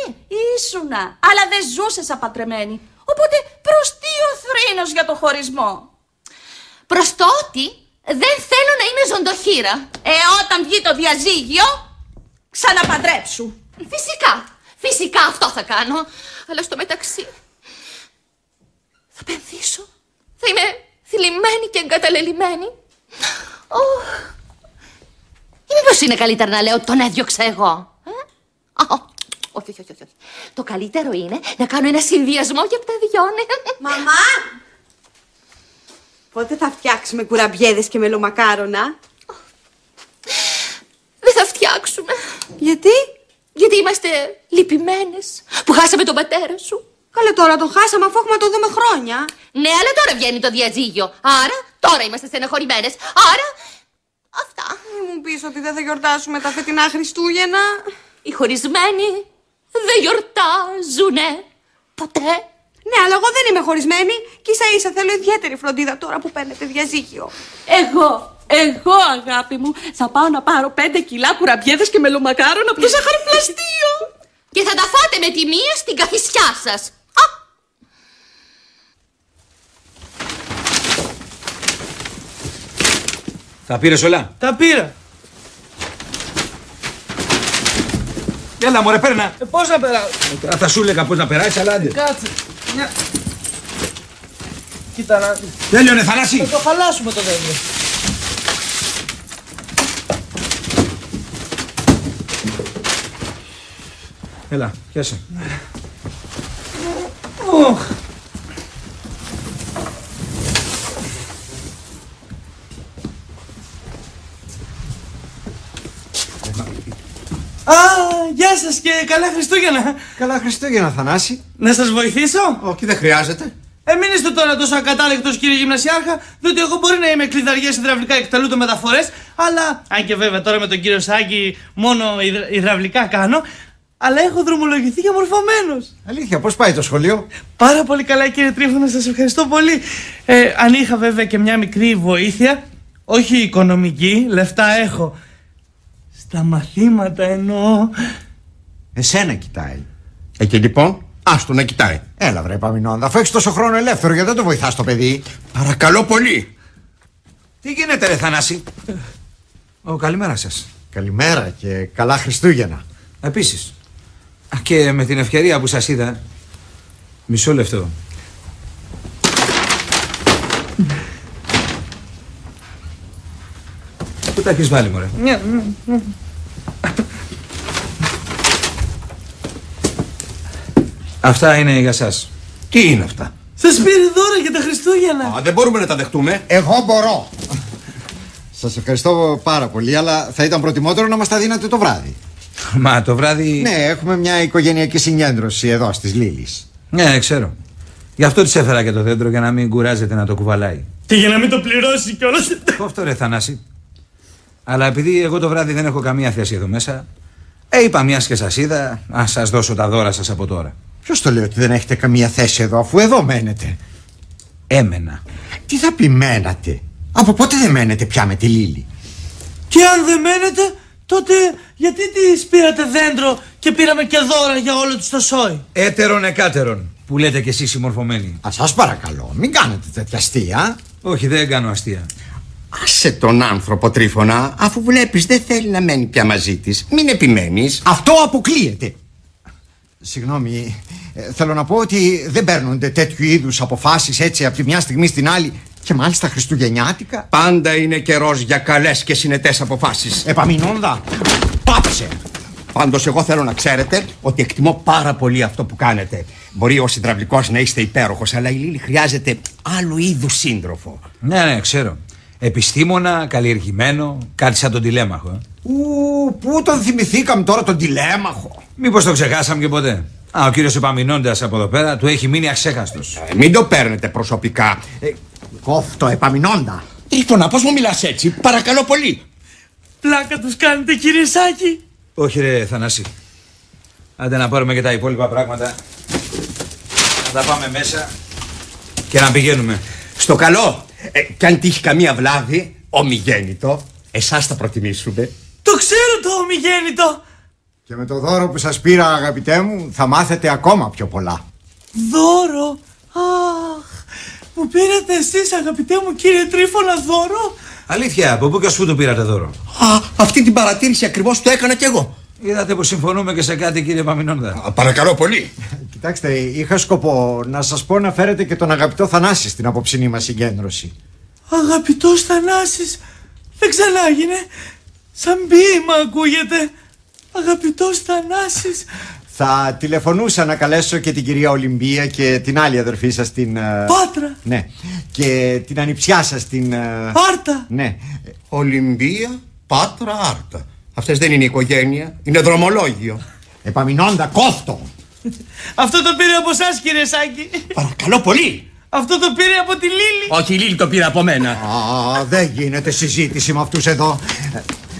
Ήσουνα, αλλά δεν ζούσες απαντρεμένη. Οπότε προς τι ο θρήνος για το χωρισμό? Προς το ότι δεν θέλω να είμαι ζωντοχύρα. Όταν βγει το διαζύγιο, ξαναπαντρέψου. Φυσικά αυτό θα κάνω. Αλλά στο μεταξύ θα πενθήσω. Θα είμαι θλιμμένη και εγκαταλελειμμένη. Ή μήπως είναι καλύτερα να λέω τον έδιωξα εγώ? Όχι. Το καλύτερο είναι να κάνω ένα συνδυασμό για τα δυο. Μαμά! Πότε θα φτιάξουμε κουραμπιέδες και μελομακάρονα? Δεν θα φτιάξουμε. Γιατί? Γιατί είμαστε λυπημένες που χάσαμε τον πατέρα σου. Καλέ, τώρα τον χάσαμε αφού έχουμε να το δούμε χρόνια. Ναι, αλλά τώρα βγαίνει το διαζύγιο. Άρα τώρα είμαστε στεναχωρημένες. Άρα αυτά. Μη μου πεις ότι δεν θα γιορτάσουμε τα φετινά Χριστούγεννα. Οι χωρισμένοι δεν γιορτάζουνε ποτέ. Ναι, αλλά εγώ δεν είμαι χωρισμένη και ίσα ίσα θέλω ιδιαίτερη φροντίδα τώρα που παίρνετε διαζύγιο. Εγώ αγάπη μου θα πάω να πάρω 5 κιλά κουραμπιέδες και μελομακάρονα από το ζαχαροπλαστείο. Και θα τα φάτε με τη μία στην καθισιά σας. Τα πήρες όλα? Τα πήρα. Έλα μωρέ, παίρνα. Πώς να περάω? Θα σου έλεγα πώς να περάσεις, αλλά άντε. Κάτσε. Κοίτα να δεις. Τέλειωνε, Θανάση. Θα το χαλάσουμε το δέντρο. Έλα, πιάσε. Γεια σας και καλά Χριστούγεννα. Καλά Χριστούγεννα, Θανάση. Να σας βοηθήσω? Όχι, δεν χρειάζεται. Μην είστε τώρα τόσο ακατάληκτος, κύριε Γυμνασιάρχα, διότι εγώ μπορεί να είμαι κλειδαριές υδραυλικά εκτελούνται μεταφορές, αλλά, αν και βέβαια τώρα με τον κύριο Σάκη μόνο υδραυλικά κάνω, αλλά έχω δρομολογηθεί για μορφωμένος. Αλήθεια, πώς πάει το σχολείο? Πάρα πολύ καλά, κύριε Τρίφωνα, σας ευχαριστώ πολύ. Αν είχα βέβαια και μια μικρή βοήθεια, όχι οικονομική, λεφτά έχω. Στα μαθήματα εννοώ. Εσένα κοιτάει. Και λοιπόν, άστο να κοιτάει. Έλα βρε Παμινόντα, αφού έχεις τόσο χρόνο ελεύθερο γιατί δεν το βοηθάς το παιδί. Παρακαλώ πολύ. Τι γίνεται ρε Θανάση? Καλημέρα σας. Καλημέρα και καλά Χριστούγεννα. Επίσης. Και με την ευκαιρία που σας είδα, μισό λεπτό. Πού τα έχεις βάλει μωρέ? Αυτά είναι για σας. Τι είναι αυτά? Σας πήρε δώρα για τα Χριστούγεννα. Δεν μπορούμε να τα δεχτούμε. Εγώ μπορώ. Σας ευχαριστώ πάρα πολύ, αλλά θα ήταν προτιμότερο να μας τα δίνατε το βράδυ. Μα το βράδυ... Ναι, έχουμε μια οικογενειακή συγκέντρωση εδώ στις Λίλης. Ναι, ξέρω. Γι' αυτό της έφερα και το δέντρο για να μην κουράζεται να το κουβαλάει. Και για να μην το πληρώσει κιόλας. Αυτό ρε Θανάση. Αλλά επειδή εγώ το βράδυ δεν έχω καμία θέση εδώ μέσα, είπα μιας και σας είδα, να σας δώσω τα δώρα σας από τώρα. Ποιος το λέει ότι δεν έχετε καμία θέση εδώ, αφού εδώ μένετε? Έμενα. Τι θα πει μένατε? Από πότε δεν μένετε πια με τη Λίλη? Και αν δεν μένετε, τότε γιατί της πήρατε δέντρο και πήραμε και δώρα για όλο τους το σόι? Έτερον εκάτερον, που λέτε κι εσείς οι μορφωμένοι. Σας παρακαλώ, μην κάνετε τέτοια αστεία. Όχι, δεν κάνω αστεία. Άσε τον άνθρωπο, Τρίφωνα, αφού βλέπεις δεν θέλει να μένει πια μαζί της. Μην επιμένεις. Αυτό αποκλείεται. Συγγνώμη, θέλω να πω ότι δεν παίρνονται τέτοιου είδους αποφάσεις έτσι από τη μια στιγμή στην άλλη, και μάλιστα χριστουγεννιάτικα. Πάντα είναι καιρός για καλές και συνετές αποφάσεις. Επαμεινώντα, πάψε. Πάντως εγώ θέλω να ξέρετε ότι εκτιμώ πάρα πολύ αυτό που κάνετε. Μπορεί ως υδραυλικός να είστε υπέροχος, αλλά η Λίλη χρειάζεται άλλου είδους σύντροφο. Ναι, ξέρω. Επιστήμονα, καλλιεργημένο, κάτι σαν τον τηλέμαχο. Πού τον θυμηθήκαμε τώρα τον τηλέμαχο? Μήπως το ξεχάσαμε και ποτέ? Ο κύριος Επαμεινώντας από εδώ πέρα του έχει μείνει αξέχαστος. Μην το παίρνετε προσωπικά. Κόφτο, Επαμεινώντα. Τρίφωνα, πώς μου μιλάς έτσι? Παρακαλώ πολύ. Πλάκα τους κάνετε, κύριε Σάκη? Όχι ρε Θανάση. Άντε να πάρουμε και τα υπόλοιπα πράγματα. Να τα πάμε μέσα και να πηγαίνουμε. Στο καλό. Κι αν τύχει καμία βλάβη, ομιγέννητο, εσάς θα προτιμήσουμε. Το ξέρω το ομιγέννητο. Και με το δώρο που σας πήρα, αγαπητέ μου, θα μάθετε ακόμα πιο πολλά. Δώρο? Αχ, μου πήρατε εσείς, αγαπητέ μου κύριε Τρίφωνα, δώρο? Αλήθεια, από πού και ως πού το πήρατε δώρο? Αυτή την παρατήρηση ακριβώς το έκανα κι εγώ. Είδατε πως συμφωνούμε και σε κάτι, κύριε Επαμεινώντα? Παρακαλώ πολύ. Κοιτάξτε, είχα σκοπό να σας πω να φέρετε και τον αγαπητό Θανάση στην απόψινή μας συγκέντρωση. Αγαπητός Θανάσης, δεν ξανάγινε. Σαν ποίημα ακούγεται. Αγαπητός Θανάσης. Θα τηλεφωνούσα να καλέσω και την κυρία Ολυμπία και την άλλη αδερφή σας, την... Πάτρα. Ναι. Και την ανιψιά σας, την... Άρτα. Ναι. Ολυμπία, Πάτρα, Άρτα. Αυτές δεν είναι οικογένεια, είναι δρομολόγιο. Επαμεινώντα, κόφτο. Αυτό το πήρε από εσάς, κύριε Σάκη. Παρακαλώ πολύ. Αυτό το πήρε από τη Λίλη. Όχι, η Λίλη το πήρε από μένα. Δεν γίνεται συζήτηση με αυτούς εδώ.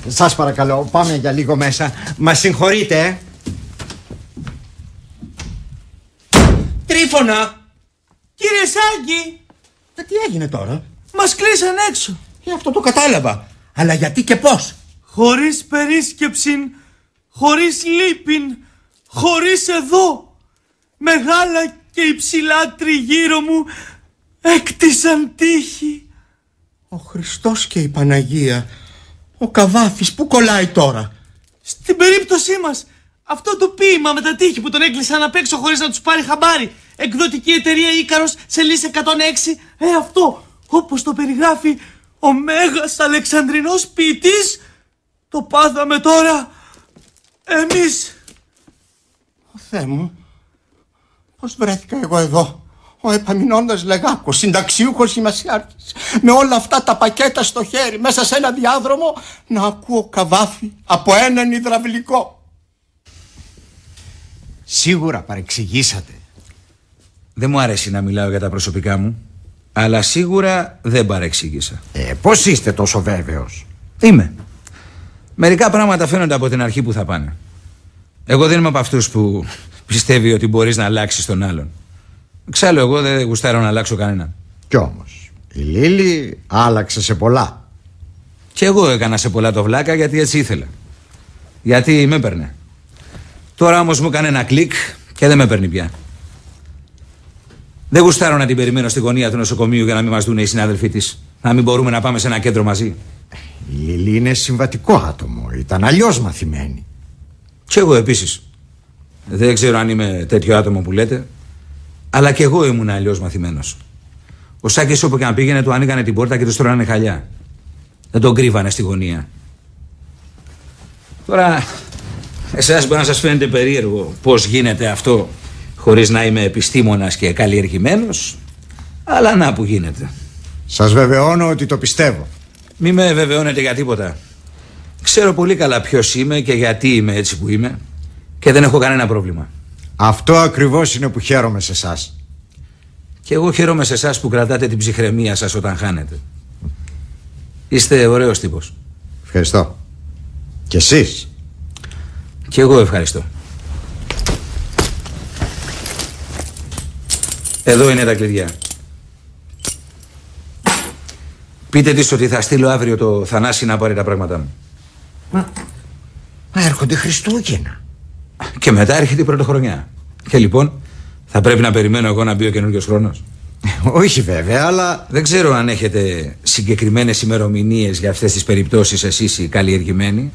Σας παρακαλώ, πάμε για λίγο μέσα. Μας συγχωρείτε, Τρίφωνα. Κύριε Σάκη. Τι έγινε τώρα? Μας κλείσαν έξω. Αυτό το κατάλαβα. Αλλά γιατί και πώς? Χωρίς περίσκεψην, χωρίς λύπην, χωρίς εδώ. Μεγάλα και υψηλά τριγύρω μου έκτισαν τείχη. Ο Χριστός και η Παναγία. Ο Καβάφης που κολλάει τώρα? Στην περίπτωσή μας, αυτό το ποίημα με τα τείχη που τον έκλεισαν απ' έξω χωρίς να τους πάρει χαμπάρι. Εκδοτική εταιρεία Ίκαρος, σελίδα 106. Αυτό, όπως το περιγράφει ο Μέγας Αλεξανδρινός ποιητής, το πάθαμε τώρα εμείς. Ο Θεέ μου, πώς βρέθηκα εγώ εδώ? Ο Επαμεινώντας Λεγάκος, συνταξιούχος σημασιάρχης, με όλα αυτά τα πακέτα στο χέρι, μέσα σε ένα διάδρομο, να ακούω Καβάφη από έναν υδραυλικό. σίγουρα παρεξηγήσατε. Δεν μου αρέσει να μιλάω για τα προσωπικά μου, αλλά σίγουρα δεν παρεξήγησα. Πώς είστε τόσο βέβαιος? Είμαι. Μερικά πράγματα φαίνονται από την αρχή που θα πάνε. Εγώ δεν είμαι από αυτούς που πιστεύει ότι μπορείς να αλλάξεις τον άλλον. Εξάλλου εγώ δεν γουστάρω να αλλάξω κανέναν. Κι όμως η Λίλη άλλαξε σε πολλά. Κι εγώ έκανα σε πολλά το βλάκα γιατί έτσι ήθελα. Γιατί με έπαιρνε. Τώρα όμως μου έκανε ένα κλικ και δεν με παίρνει πια. Δεν γουστάρω να την περιμένω στη γωνία του νοσοκομείου για να μην μας δουν οι συνάδελφοί της. Να μην μπορούμε να πάμε σε ένα κέντρο μαζί. Η Λίλη είναι συμβατικό άτομο. Ήταν αλλιώς μαθημένη. Κι εγώ επίσης. Δεν ξέρω αν είμαι τέτοιο άτομο που λέτε, αλλά κι εγώ ήμουν αλλιώς μαθημένος. Ο Σάκης όπου και αν πήγαινε του άνοιγανε την πόρτα και του στρώνανε χαλιά. Δεν τον κρύβανε στη γωνία. Τώρα, εσάς μπορεί να σας φαίνεται περίεργο πώς γίνεται αυτό χωρίς να είμαι επιστήμονας και καλλιεργημένος, αλλά να που γίνεται. Σας βεβαιώνω ότι το πιστεύω. Μη με βεβαιώνετε για τίποτα. Ξέρω πολύ καλά ποιος είμαι και γιατί είμαι έτσι που είμαι και δεν έχω κανένα πρόβλημα. Αυτό ακριβώς είναι που χαίρομαι σε εσάς. Και εγώ χαίρομαι σε εσάς που κρατάτε την ψυχραιμία σας όταν χάνετε. Είστε ωραίος τύπος. Ευχαριστώ. Και εσείς? Και εγώ ευχαριστώ. Εδώ είναι τα κλειδιά. Πείτε της ότι θα στείλω αύριο το Θανάση να πάρει τα πράγματά μου. Μα έρχονται Χριστούγεννα. Και μετά έρχεται η πρωτοχρονιά. Και λοιπόν, θα πρέπει να περιμένω εγώ να μπει ο καινούριος χρόνος. Όχι βέβαια, αλλά... Δεν ξέρω αν έχετε συγκεκριμένες ημερομηνίες για αυτές τις περιπτώσεις εσείς οι καλλιεργημένοι.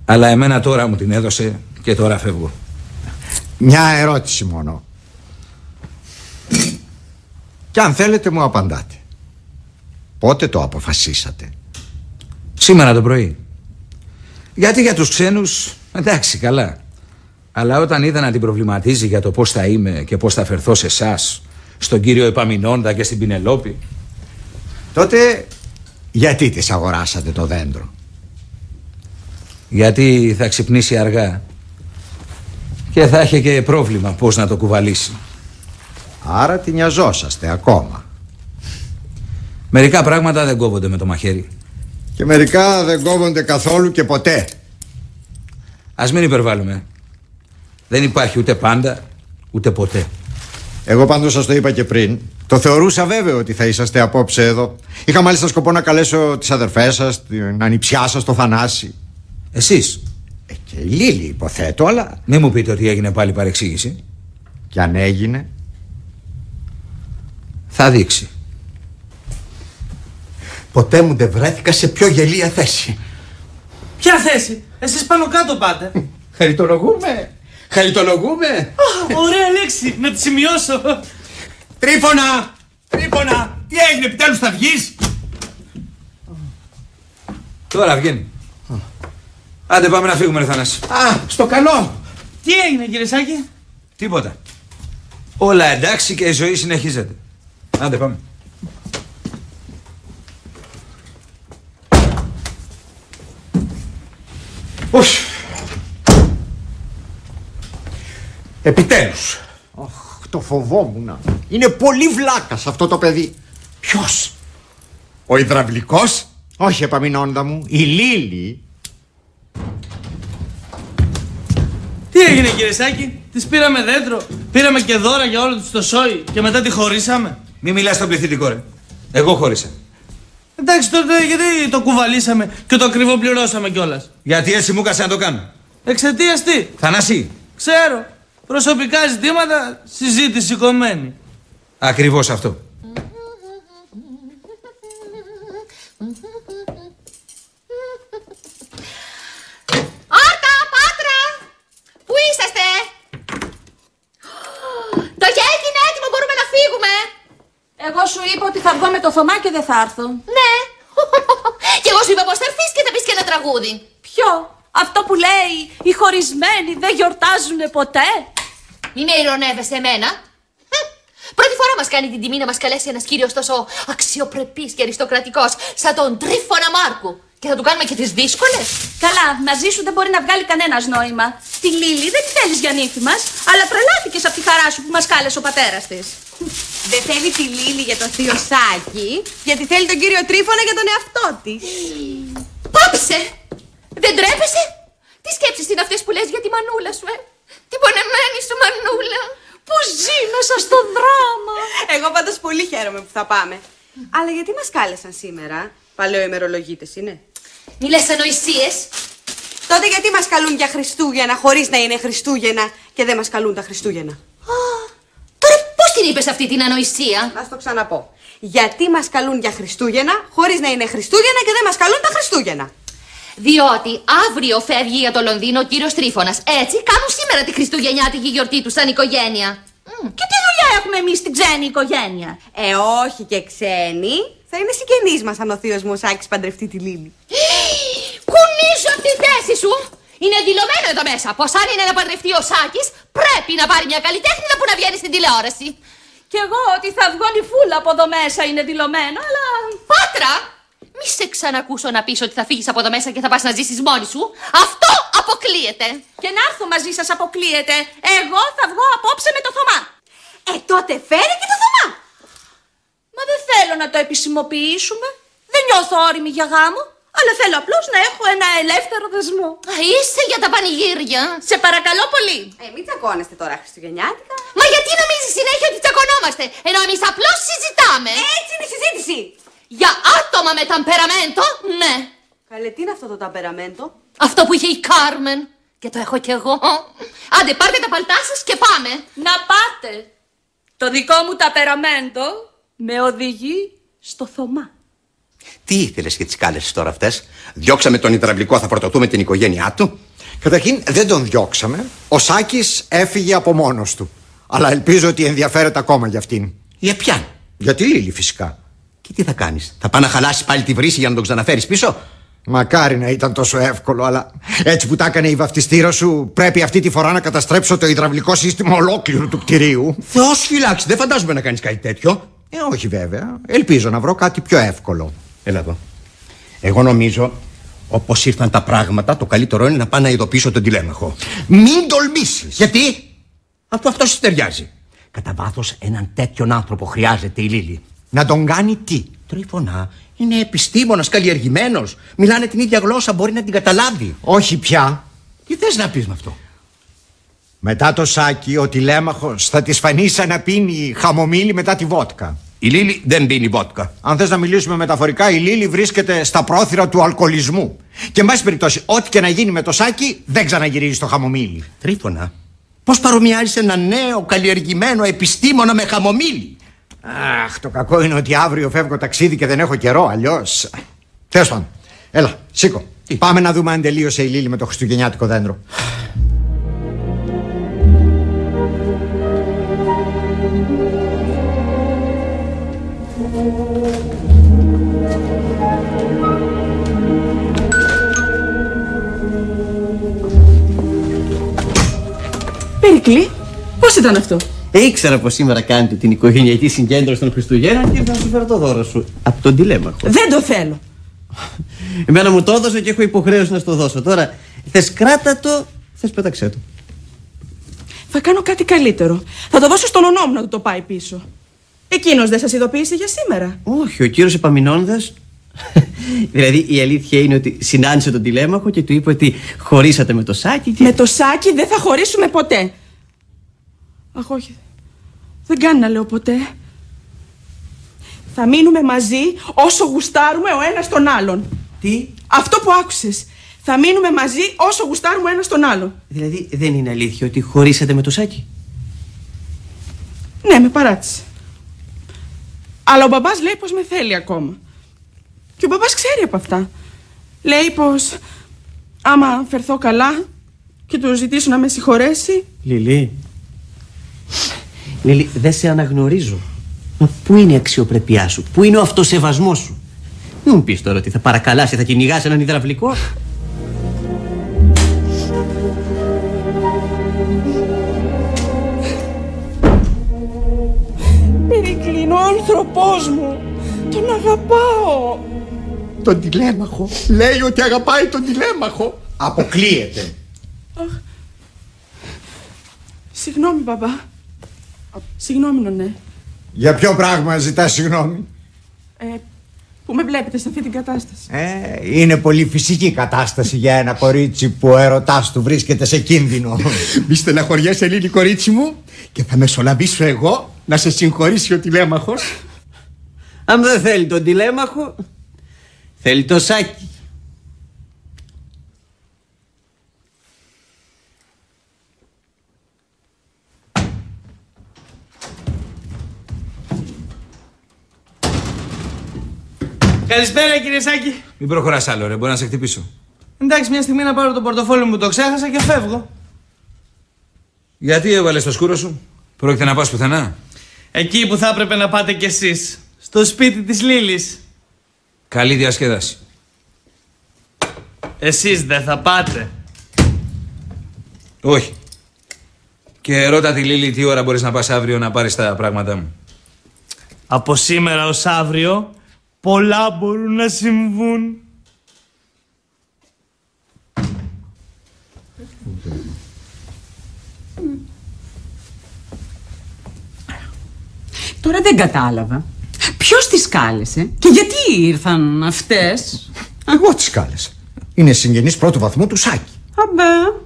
Αλλά εμένα τώρα μου την έδωσε και τώρα φεύγω. Μια ερώτηση μόνο. Και αν θέλετε μου απαντάτε. Πότε το αποφασίσατε? Σήμερα το πρωί. Γιατί για τους ξένους, εντάξει, καλά. Αλλά όταν είδα να την προβληματίζει για το πώς θα είμαι και πώς θα φερθώ σε εσάς, στον κύριο Επαμεινώντα και στην Πινελόπη. Τότε γιατί της αγοράσατε το δέντρο? Γιατί θα ξυπνήσει αργά και θα έχει και πρόβλημα πώς να το κουβαλήσει. Άρα τη νοιαζόσαστε ακόμα. Μερικά πράγματα δεν κόβονται με το μαχαίρι. Και μερικά δεν κόβονται καθόλου και ποτέ. Ας μην υπερβάλλουμε. Δεν υπάρχει ούτε πάντα ούτε ποτέ. Εγώ πάντως σας το είπα και πριν. Το θεωρούσα βέβαιο ότι θα είσαστε απόψε εδώ. Είχα μάλιστα σκοπό να καλέσω τις αδερφές σας, την ανιψιά σας, το Θανάση. Εσείς? Και η Λίλη υποθέτω, αλλά... Μην μου πείτε ότι έγινε πάλι παρεξήγηση. Και αν έγινε? Θα δείξει. Ποτέ μου δεν βρέθηκα σε πιο γελία θέση. Ποια θέση? Εσείς πάνω κάτω πάτε. Χαριτολογούμε. Χαριτολογούμε. Ωραία λέξη, να τη σημειώσω. Τρίφωνα! Τρίφωνα! Τι έγινε, επιτέλους θα βγεις? Τώρα βγαίνει. Άντε πάμε να φύγουμε, ρε Θανάση. Α, στο καλό. Τι έγινε, κύριε Σάκη? Τίποτα. Όλα εντάξει και η ζωή συνεχίζεται. Άντε πάμε. Όχι. Επιτέλους. Το φοβόμουν. Είναι πολύ βλάκας αυτό το παιδί. Ποιος? Ο υδραυλικός? Όχι, Επαμεινώντα μου, η Λίλη. Τι έγινε, κύριε Σάκη? Της πήραμε δέντρο, πήραμε και δώρα για όλο τους το σόι και μετά τη χωρίσαμε. Μη μιλάς στον πληθυντικό, ρε. Εγώ χώρισα. Εντάξει, τότε γιατί το κουβαλήσαμε και το ακριβοπληρώσαμε κιόλας? Γιατί έτσι μου έκασε να το κάνω. Εξαιτίας τι? Θανάση. Ξέρω. Προσωπικά ζητήματα, συζήτηση κομμένη. Ακριβώς αυτό. Άρτα, Πάτρα! Πού είσαστε? Το κέικ είναι έτοιμο, μπορούμε να φύγουμε. Εγώ σου είπα ότι θα βγω με το Θωμά και δεν θα έρθω. Ναι. Και εγώ σου είπα πως θα έρθεις και θα πεις και ένα τραγούδι. Ποιο? Αυτό που λέει οι χωρισμένοι δεν γιορτάζουν ποτέ? Μη με ειρωνεύεσαι εμένα. Πρώτη φορά μας κάνει την τιμή να μας καλέσει ένας κύριος τόσο αξιοπρεπής και αριστοκρατικός σαν τον Τρίφωνα Μάρκου. Και θα του κάνουμε και τις δύσκολες. Καλά, μαζί σου δεν μπορεί να βγάλει κανένας νόημα. Τη Λίλη δεν τη θέλεις για νύφη μας, αλλά τρελάθηκες από τη χαρά σου που μας κάλεσε ο πατέρας της. Δεν θέλει τη Λίλη για τον θείο Σάκη, γιατί θέλει τον κύριο Τρίφωνα για τον εαυτό της. Πάψε! Δεν τρέπεσαι! Τι σκέψεις είναι αυτές που λες για τη μανούλα σου, Την πονεμένη σου μανούλα. Που ζει μέσα στο δράμα. Εγώ πάντως πολύ χαίρομαι που θα πάμε. Αλλά γιατί μας κάλεσαν σήμερα? Παλαιοημερολογίτες είναι. Μη λες ανοησίες. Τότε γιατί μας καλούν για Χριστούγεννα χωρίς να είναι Χριστούγεννα και δεν μας καλούν τα Χριστούγεννα? Τώρα πώς την είπες αυτή την ανοησία? Να στο ξαναπώ. Γιατί μας καλούν για Χριστούγεννα χωρίς να είναι Χριστούγεννα και δεν μας καλούν τα Χριστούγεννα? Διότι αύριο φεύγει για το Λονδίνο ο κύριος Τρίφωνας. Έτσι κάνουν σήμερα τη χριστουγεννιάτικη γιορτή του σαν οικογένεια. Και τι δουλειά έχουμε εμείς στην ξένη οικογένεια? Όχι και ξένοι. Θα είναι συγγενείς μας αν ο θείος μου ο Σάκης παντρευτεί τη Λίλη. Κουνήσω από τη θέση σου! Είναι δηλωμένο εδώ μέσα πως αν είναι να παντρευτεί ο Σάκης πρέπει να πάρει μια καλλιτέχνηδα που να βγαίνει στην τηλεόραση. Κι εγώ ότι θα βγω νυφούλα από εδώ μέσα είναι δηλωμένο, αλλά... Πάτρα! Μη σε ξανακούσω να πεις ότι θα φύγεις από εδώ μέσα και θα πας να ζήσεις μόνη σου. Αυτό αποκλείεται. Και να έρθω μαζί σας αποκλείεται. Εγώ θα βγω απόψε με το Θωμά. Τότε φέρε και το Θωμά. Μα δεν θέλω να το επισημοποιήσουμε. Δεν νιώθω όριμη για γάμο. Αλλά θέλω απλώς να έχω ένα ελεύθερο δεσμό. Είσαι για τα πανηγύρια. Σε παρακαλώ πολύ. Μην τσακώνεστε τώρα χριστουγεννιάτικα. Μα γιατί νομίζεις συνέχεια ότι τσακωνόμαστε, ενώ εμείς απλώς συζητάμε? Έτσι είναι η συζήτηση. Για άτομα με ταμπεραμέντο, ναι. Καλέ, τι είναι αυτό το ταμπεραμέντο? Αυτό που είχε η Κάρμεν. Και το έχω κι εγώ. Άντε, πάρτε τα παλτά σας και πάμε. Να πάτε. Το δικό μου ταμπεραμέντο με οδηγεί στο Θωμά. Τι ήθελες και τις κάλεσες τώρα αυτές? Διώξαμε τον υδραυλικό, θα φορτωθούμε την οικογένειά του. Καταρχήν δεν τον διώξαμε. Ο Σάκης έφυγε από μόνος του. Αλλά ελπίζω ότι ενδιαφέρεται ακόμα για αυτήν. Για ποιαν? Για τη Λίλη φυσικά. Και τι θα κάνεις? Θα πάει να χαλάσεις πάλι τη βρύση για να τον ξαναφέρεις πίσω? Μακάρι να ήταν τόσο εύκολο, αλλά έτσι που τα έκανε η βαφτιστήρα σου, πρέπει αυτή τη φορά να καταστρέψω το υδραυλικό σύστημα ολόκληρου του κτηρίου. Θεός φυλάξει, δεν φαντάζομαι να κάνεις κάτι τέτοιο. Όχι βέβαια. Ελπίζω να βρω κάτι πιο εύκολο. Έλα εδώ. Εγώ νομίζω, όπως ήρθαν τα πράγματα, το καλύτερο είναι να πάω να ειδοποιήσω τον τηλέμαχο. Μην τολμήσεις. Γιατί? Αυτό σου ταιριάζει. Κατά βάθος έναν τέτοιον άνθρωπο χρειάζεται η Λίλη. Να τον κάνει τι? Τρίφωνα. Είναι επιστήμονας, καλλιεργημένος. Μιλάνε την ίδια γλώσσα, μπορεί να την καταλάβει. Όχι πια. Τι θες να πεις με αυτό? Μετά το Σάκη, ο τηλέμαχος θα της φανεί σαν να πίνει χαμομήλι μετά τη βότκα. Η Λίλη δεν πίνει βότκα. Αν θες να μιλήσουμε μεταφορικά, η Λίλη βρίσκεται στα πρόθυρα του αλκοολισμού. Και εν πάση περιπτώσει, ό,τι και να γίνει με το Σάκη, δεν ξαναγυρίζει στο χαμομήλι. Τρίφωνα. Πώς παρομοιάζεις ένα νέο καλλιεργημένο επιστήμονα με χαμομήλι? Αχ, το κακό είναι ότι αύριο φεύγω ταξίδι και δεν έχω καιρό, αλλιώς. Τέλος πάντων. Έλα, σήκω. Πάμε να δούμε αν τελείωσε η Λίλη με το χριστουγεννιάτικο δέντρο. Περικλή, πώς ήταν αυτό? Ήξερα πως σήμερα κάνετε την οικογενειακή συγκέντρωση των Χριστουγέννων και ήρθα να σου φέρω το δώρο σου. Από τον τηλέμαχο. Δεν το θέλω. Εμένα μου το έδωσε και έχω υποχρέωση να σου το δώσω. Τώρα θες κράτα το, θες πέταξέ το. Θα κάνω κάτι καλύτερο. Θα το δώσω στον ονό μου να του το πάει πίσω. Εκείνος δεν σας ειδοποίησε για σήμερα? Όχι, ο κύριος Επαμεινώνδας. Δηλαδή η αλήθεια είναι ότι συνάντησε τον τηλέμαχο και του είπε ότι χωρίσατε με το Σάκη και... Με το Σάκη δεν θα χωρίσουμε ποτέ. Αχ, όχι. Δεν κάνει να λέω ποτέ. Θα μείνουμε μαζί όσο γουστάρουμε ο ένας τον άλλον. Τι? Αυτό που άκουσες. Θα μείνουμε μαζί όσο γουστάρουμε ο ένας τον άλλον. Δηλαδή δεν είναι αλήθεια ότι χωρίσατε με το Σάκη? Ναι, με παράτησε. Αλλά ο μπαμπάς λέει πως με θέλει ακόμα. Και ο μπαμπάς ξέρει από αυτά. Λέει πως άμα φερθώ καλά και του ζητήσω να με συγχωρέσει... Λίλη, δεν σε αναγνωρίζω. Μα πού είναι η αξιοπρέπειά σου, πού είναι ο αυτοσεβασμός σου? Μην μου πεις τώρα ότι θα παρακαλάσει, θα κυνηγάς έναν υδραυλικό. Περικλή, είναι ο άνθρωπός μου. Τον αγαπάω. Τον τηλέμαχο. Λέει ότι αγαπάει τον τηλέμαχο. Αποκλείεται. Συγγνώμη, μπαμπά. Συγγνώμη, νονέ. Για ποιο πράγμα ζητάς συγγνώμη? Που με βλέπετε σε αυτή την κατάσταση. Είναι πολύ φυσική κατάσταση για ένα κορίτσι που ο έρωτάς του βρίσκεται σε κίνδυνο. Μη στεναχωριέσαι, Λίλη, κορίτσι μου, και θα μεσολαβήσω εγώ να σε συγχωρήσει ο τηλέμαχος. Αν δεν θέλει τον τηλέμαχο, θέλει το Σάκη. Καλησπέρα, κύριε Σάκη. Μην προχωράς άλλο, ρε, μπορεί να σε χτυπήσω. Εντάξει, μια στιγμή να πάρω το πορτοφόλι μου, το ξέχασα και φεύγω. Γιατί έβαλες το σκούρο σου? Πρόκειται να πας πουθενά? Εκεί που θα έπρεπε να πάτε κι εσείς. Στο σπίτι της Λίλης. Καλή διασκέδαση. Εσείς δεν θα πάτε? Όχι. Και ρώτα τη Λίλη τι ώρα μπορείς να πας αύριο να πάρεις τα πράγματά μου. Από σήμερα ως αύριο πολλά μπορούν να συμβούν. Τώρα δεν κατάλαβα. Ποιος τις κάλεσε και γιατί ήρθαν αυτές? Εγώ τις κάλεσα. Είναι συγγενής πρώτου βαθμού του Σάκη. Αμπέ.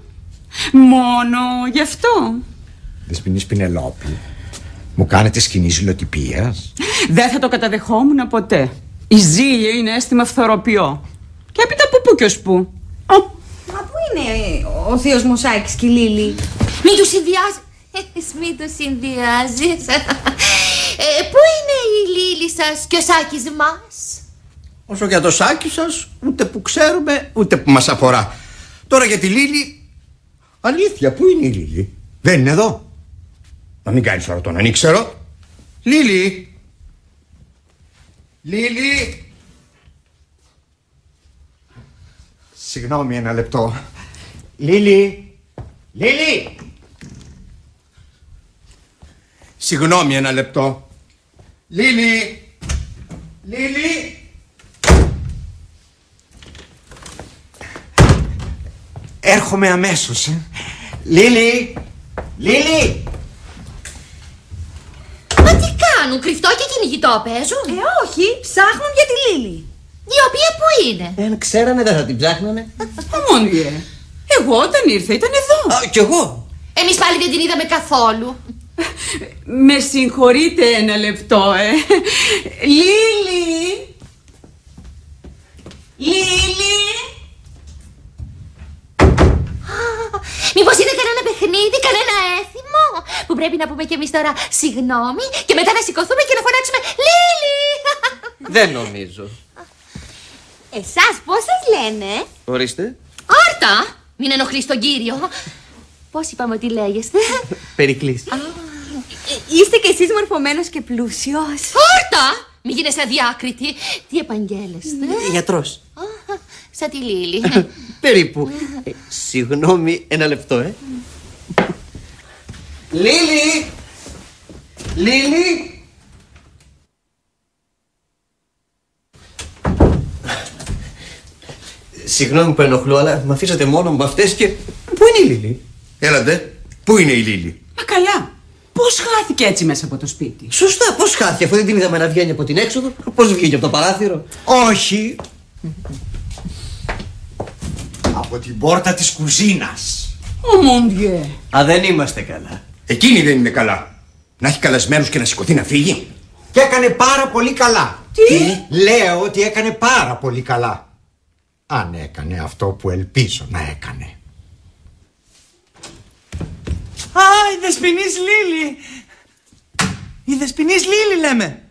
Μόνο γι' αυτό? Δεσποινής Πινελόπη, μου κάνετε σκηνή ζηλοτυπίας? Δεν θα το καταδεχόμουν ποτέ. Η ζήλια είναι αίσθημα φθοροποιό. Και έπειτα από πού και ως πού. Μα πού είναι ο θείος Μωσάκης και η Λίλη? Μην του συνδυάζεις. Μην του συνδυάζεις. Πού είναι η Λίλη σας και ο Σάκης μας? Όσο για το Σάκη σας, ούτε που ξέρουμε, ούτε που μας αφορά. Τώρα για τη Λίλη, αλήθεια, πού είναι η Λίλη? Δεν είναι εδώ. Να μην κάνεις τώρα τον ανήξερο. Λίλη! Λίλη! Συγγνώμη, ένα λεπτό. Λίλη! Λίλη! Συγγνώμη, ένα λεπτό. Λίλη! Λίλη! Έρχομαι αμέσως. Λίλη! Λίλη! Μα τι κάνουν, κρυφτό και κυνηγητό παίζουν? Όχι, ψάχνουν για τη Λίλη. Η οποία πού είναι? Αν ξέρανε δεν θα την ψάχνανε. Μόνιε. Εγώ όταν ήρθα ήταν εδώ. Κι εγώ. Εμείς πάλι δεν την είδαμε καθόλου. Με συγχωρείτε ένα λεπτό, Λίλη! Λίλη! Μήπως είναι κανένα παιχνίδι, κανένα έθιμο που πρέπει να πούμε κι εμείς τώρα συγγνώμη και μετά να σηκωθούμε και να φωνάξουμε Λίλη! Δεν νομίζω. Εσάς πώς σας λένε? Ορίστε. Άρτα! Μην ενοχλείς τον κύριο. Πώς είπαμε ότι λέγεστε? Περικλής. Είστε κι εσείς μορφωμένος και πλούσιος. Άρτα! Μη γίνεσαι αδιάκριτη. Τι επαγγέλλεστε? Γιατρός. Σαν τη Λίλη. Περίπου. Συγγνώμη, ένα λεπτό, Λίλη! Λίλη! Συγγνώμη που ενοχλώ, αλλά με αφήσατε μόνο με αυτές και... Πού είναι η Λίλη? Έλατε, πού είναι η Λίλη? Μα καλά. Πώς χάθηκε έτσι μέσα από το σπίτι? Σωστά, πώς χάθηκε, αφού δεν την είδαμε να βγαίνει από την έξοδο? Πώς βγήκε από το παράθυρο? Όχι. Από την πόρτα της κουζίνας. Ω μοντιέ. Α, δεν είμαστε καλά. Εκείνη δεν είναι καλά. Να έχει καλεσμένους και να σηκωθεί να φύγει. Και έκανε πάρα πολύ καλά. Τι? Λέω ότι έκανε πάρα πολύ καλά. Αν έκανε αυτό που ελπίζω να έκανε. Α, η Δεσποινής Λίλη! Η Δεσποινής Λίλη λέμε!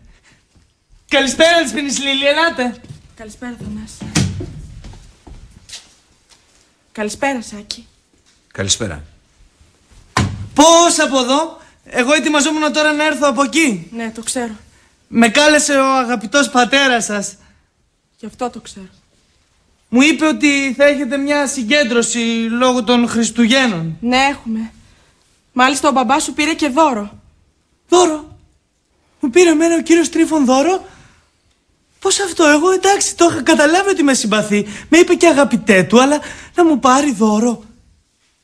Καλησπέρα Δεσποινής Λίλη, ελάτε! Καλησπέρα Θανάση. Καλησπέρα Σάκη. Καλησπέρα. Πώς από εδώ? Εγώ ετοιμαζόμουν τώρα να έρθω από εκεί. Ναι, το ξέρω. Με κάλεσε ο αγαπητός πατέρας σας. Γι' αυτό το ξέρω. Μου είπε ότι θα έχετε μια συγκέντρωση λόγω των Χριστουγέννων. Ναι, έχουμε. Μάλιστα ο μπαμπάς σου πήρε και δώρο. Δώρο? Μου πήρε εμένα ο κύριος Τρίφων δώρο? Πώς αυτό? Εγώ εντάξει, το είχα καταλάβει ότι με συμπαθεί. Με είπε και αγαπητέ του, αλλά να μου πάρει δώρο.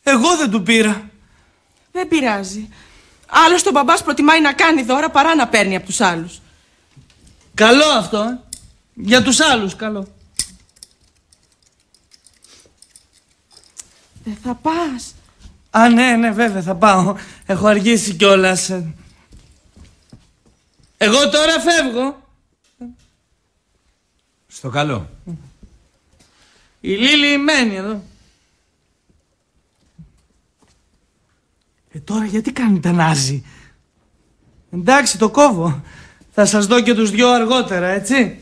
Εγώ δεν του πήρα. Δεν πειράζει. Άλλωστε ο μπαμπάς προτιμάει να κάνει δώρα παρά να παίρνει από τους άλλους. Καλό αυτό, Για τους άλλους, καλό. Δεν θα πας? Α, ναι, βέβαια, θα πάω. Έχω αργήσει κιόλας. Εγώ τώρα φεύγω. Στο καλό. Η Λίλη μένει εδώ. Τώρα γιατί κάνετε νάζι? Εντάξει, το κόβω. Θα σας δω και τους δυο αργότερα, έτσι.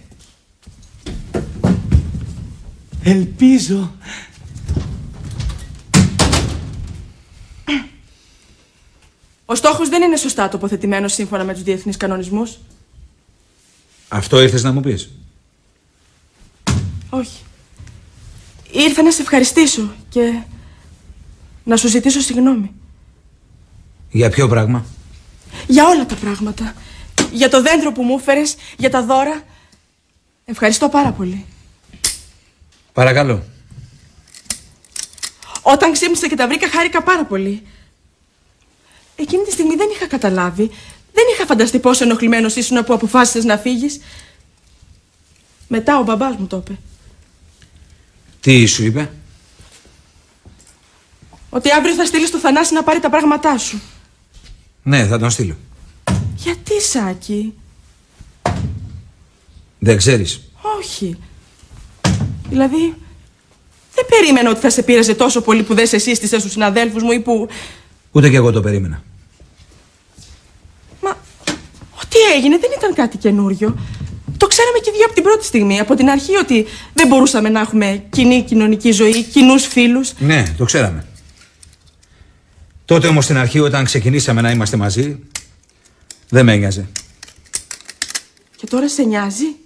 Ελπίζω. Ο στόχος δεν είναι σωστά τοποθετημένος σύμφωνα με τους διεθνείς κανονισμούς. Αυτό ήρθες να μου πεις? Όχι. Ήρθα να σε ευχαριστήσω και να σου ζητήσω συγγνώμη. Για ποιο πράγμα? Για όλα τα πράγματα. Για το δέντρο που μου έφερες, για τα δώρα. Ευχαριστώ πάρα πολύ. Παρακαλώ. Όταν ξύπνησα και τα βρήκα χάρηκα πάρα πολύ. Εκείνη τη στιγμή δεν είχα καταλάβει. Δεν είχα φανταστεί πόσο ενοχλημένος ήσουν που αποφάσισες να φύγεις. Μετά ο μπαμπάς μου το είπε. Τι σου είπε? Ότι αύριο θα στείλεις το Θανάση να πάρει τα πράγματά σου. Ναι, θα τον στείλω. Γιατί, Σάκη? Δεν ξέρεις? Όχι. Δηλαδή, δεν περίμενα ότι θα σε πείραζε τόσο πολύ που δεν σε σύστησε στους συναδέλφους μου ή που... Ούτε κι εγώ το περίμενα. Μα, ό,τι έγινε δεν ήταν κάτι καινούριο. Το ξέραμε και δύο από την πρώτη στιγμή, από την αρχή, ότι δεν μπορούσαμε να έχουμε κοινή κοινωνική ζωή, κοινούς φίλους. Ναι, το ξέραμε. Τότε όμως στην αρχή, όταν ξεκινήσαμε να είμαστε μαζί, δεν με νοιάζε. Και τώρα σε νοιάζει?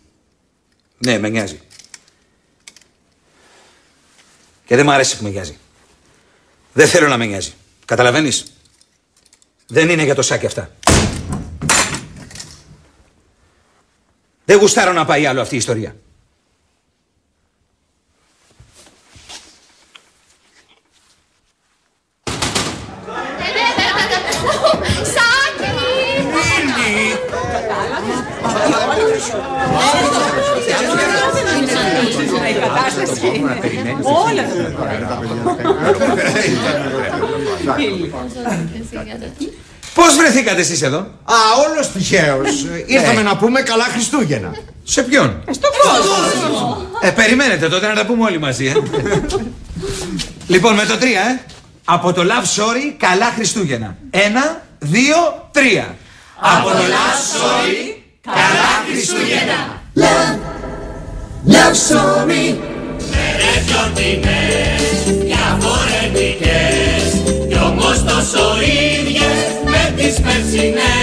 Ναι, με νοιάζει. Και δεν μ' αρέσει που με νοιάζει. Δεν θέλω να με νοιάζει. Καταλαβαίνεις? Δεν είναι για το Σάκη αυτά. Δεν γουστάρω να πάει άλλο αυτή η ιστορία. Σάκη! Η κατάσταση είναι όλα Πώς βρεθήκατε εσείς εδώ? Α, όλος τυχαίως. Ήρθαμε να πούμε καλά Χριστούγεννα. Σε ποιον? στον κόσμο. Περιμένετε τότε να τα πούμε όλοι μαζί, Λοιπόν, με το 3, Από το Love Story, καλά Χριστούγεννα. 1, 2, 3. Από το Love Story, καλά Χριστούγεννα. Love story. Μέρες γιορτινές, διαφορετικές κι όμως τόσο ίδιες με τις περσινές.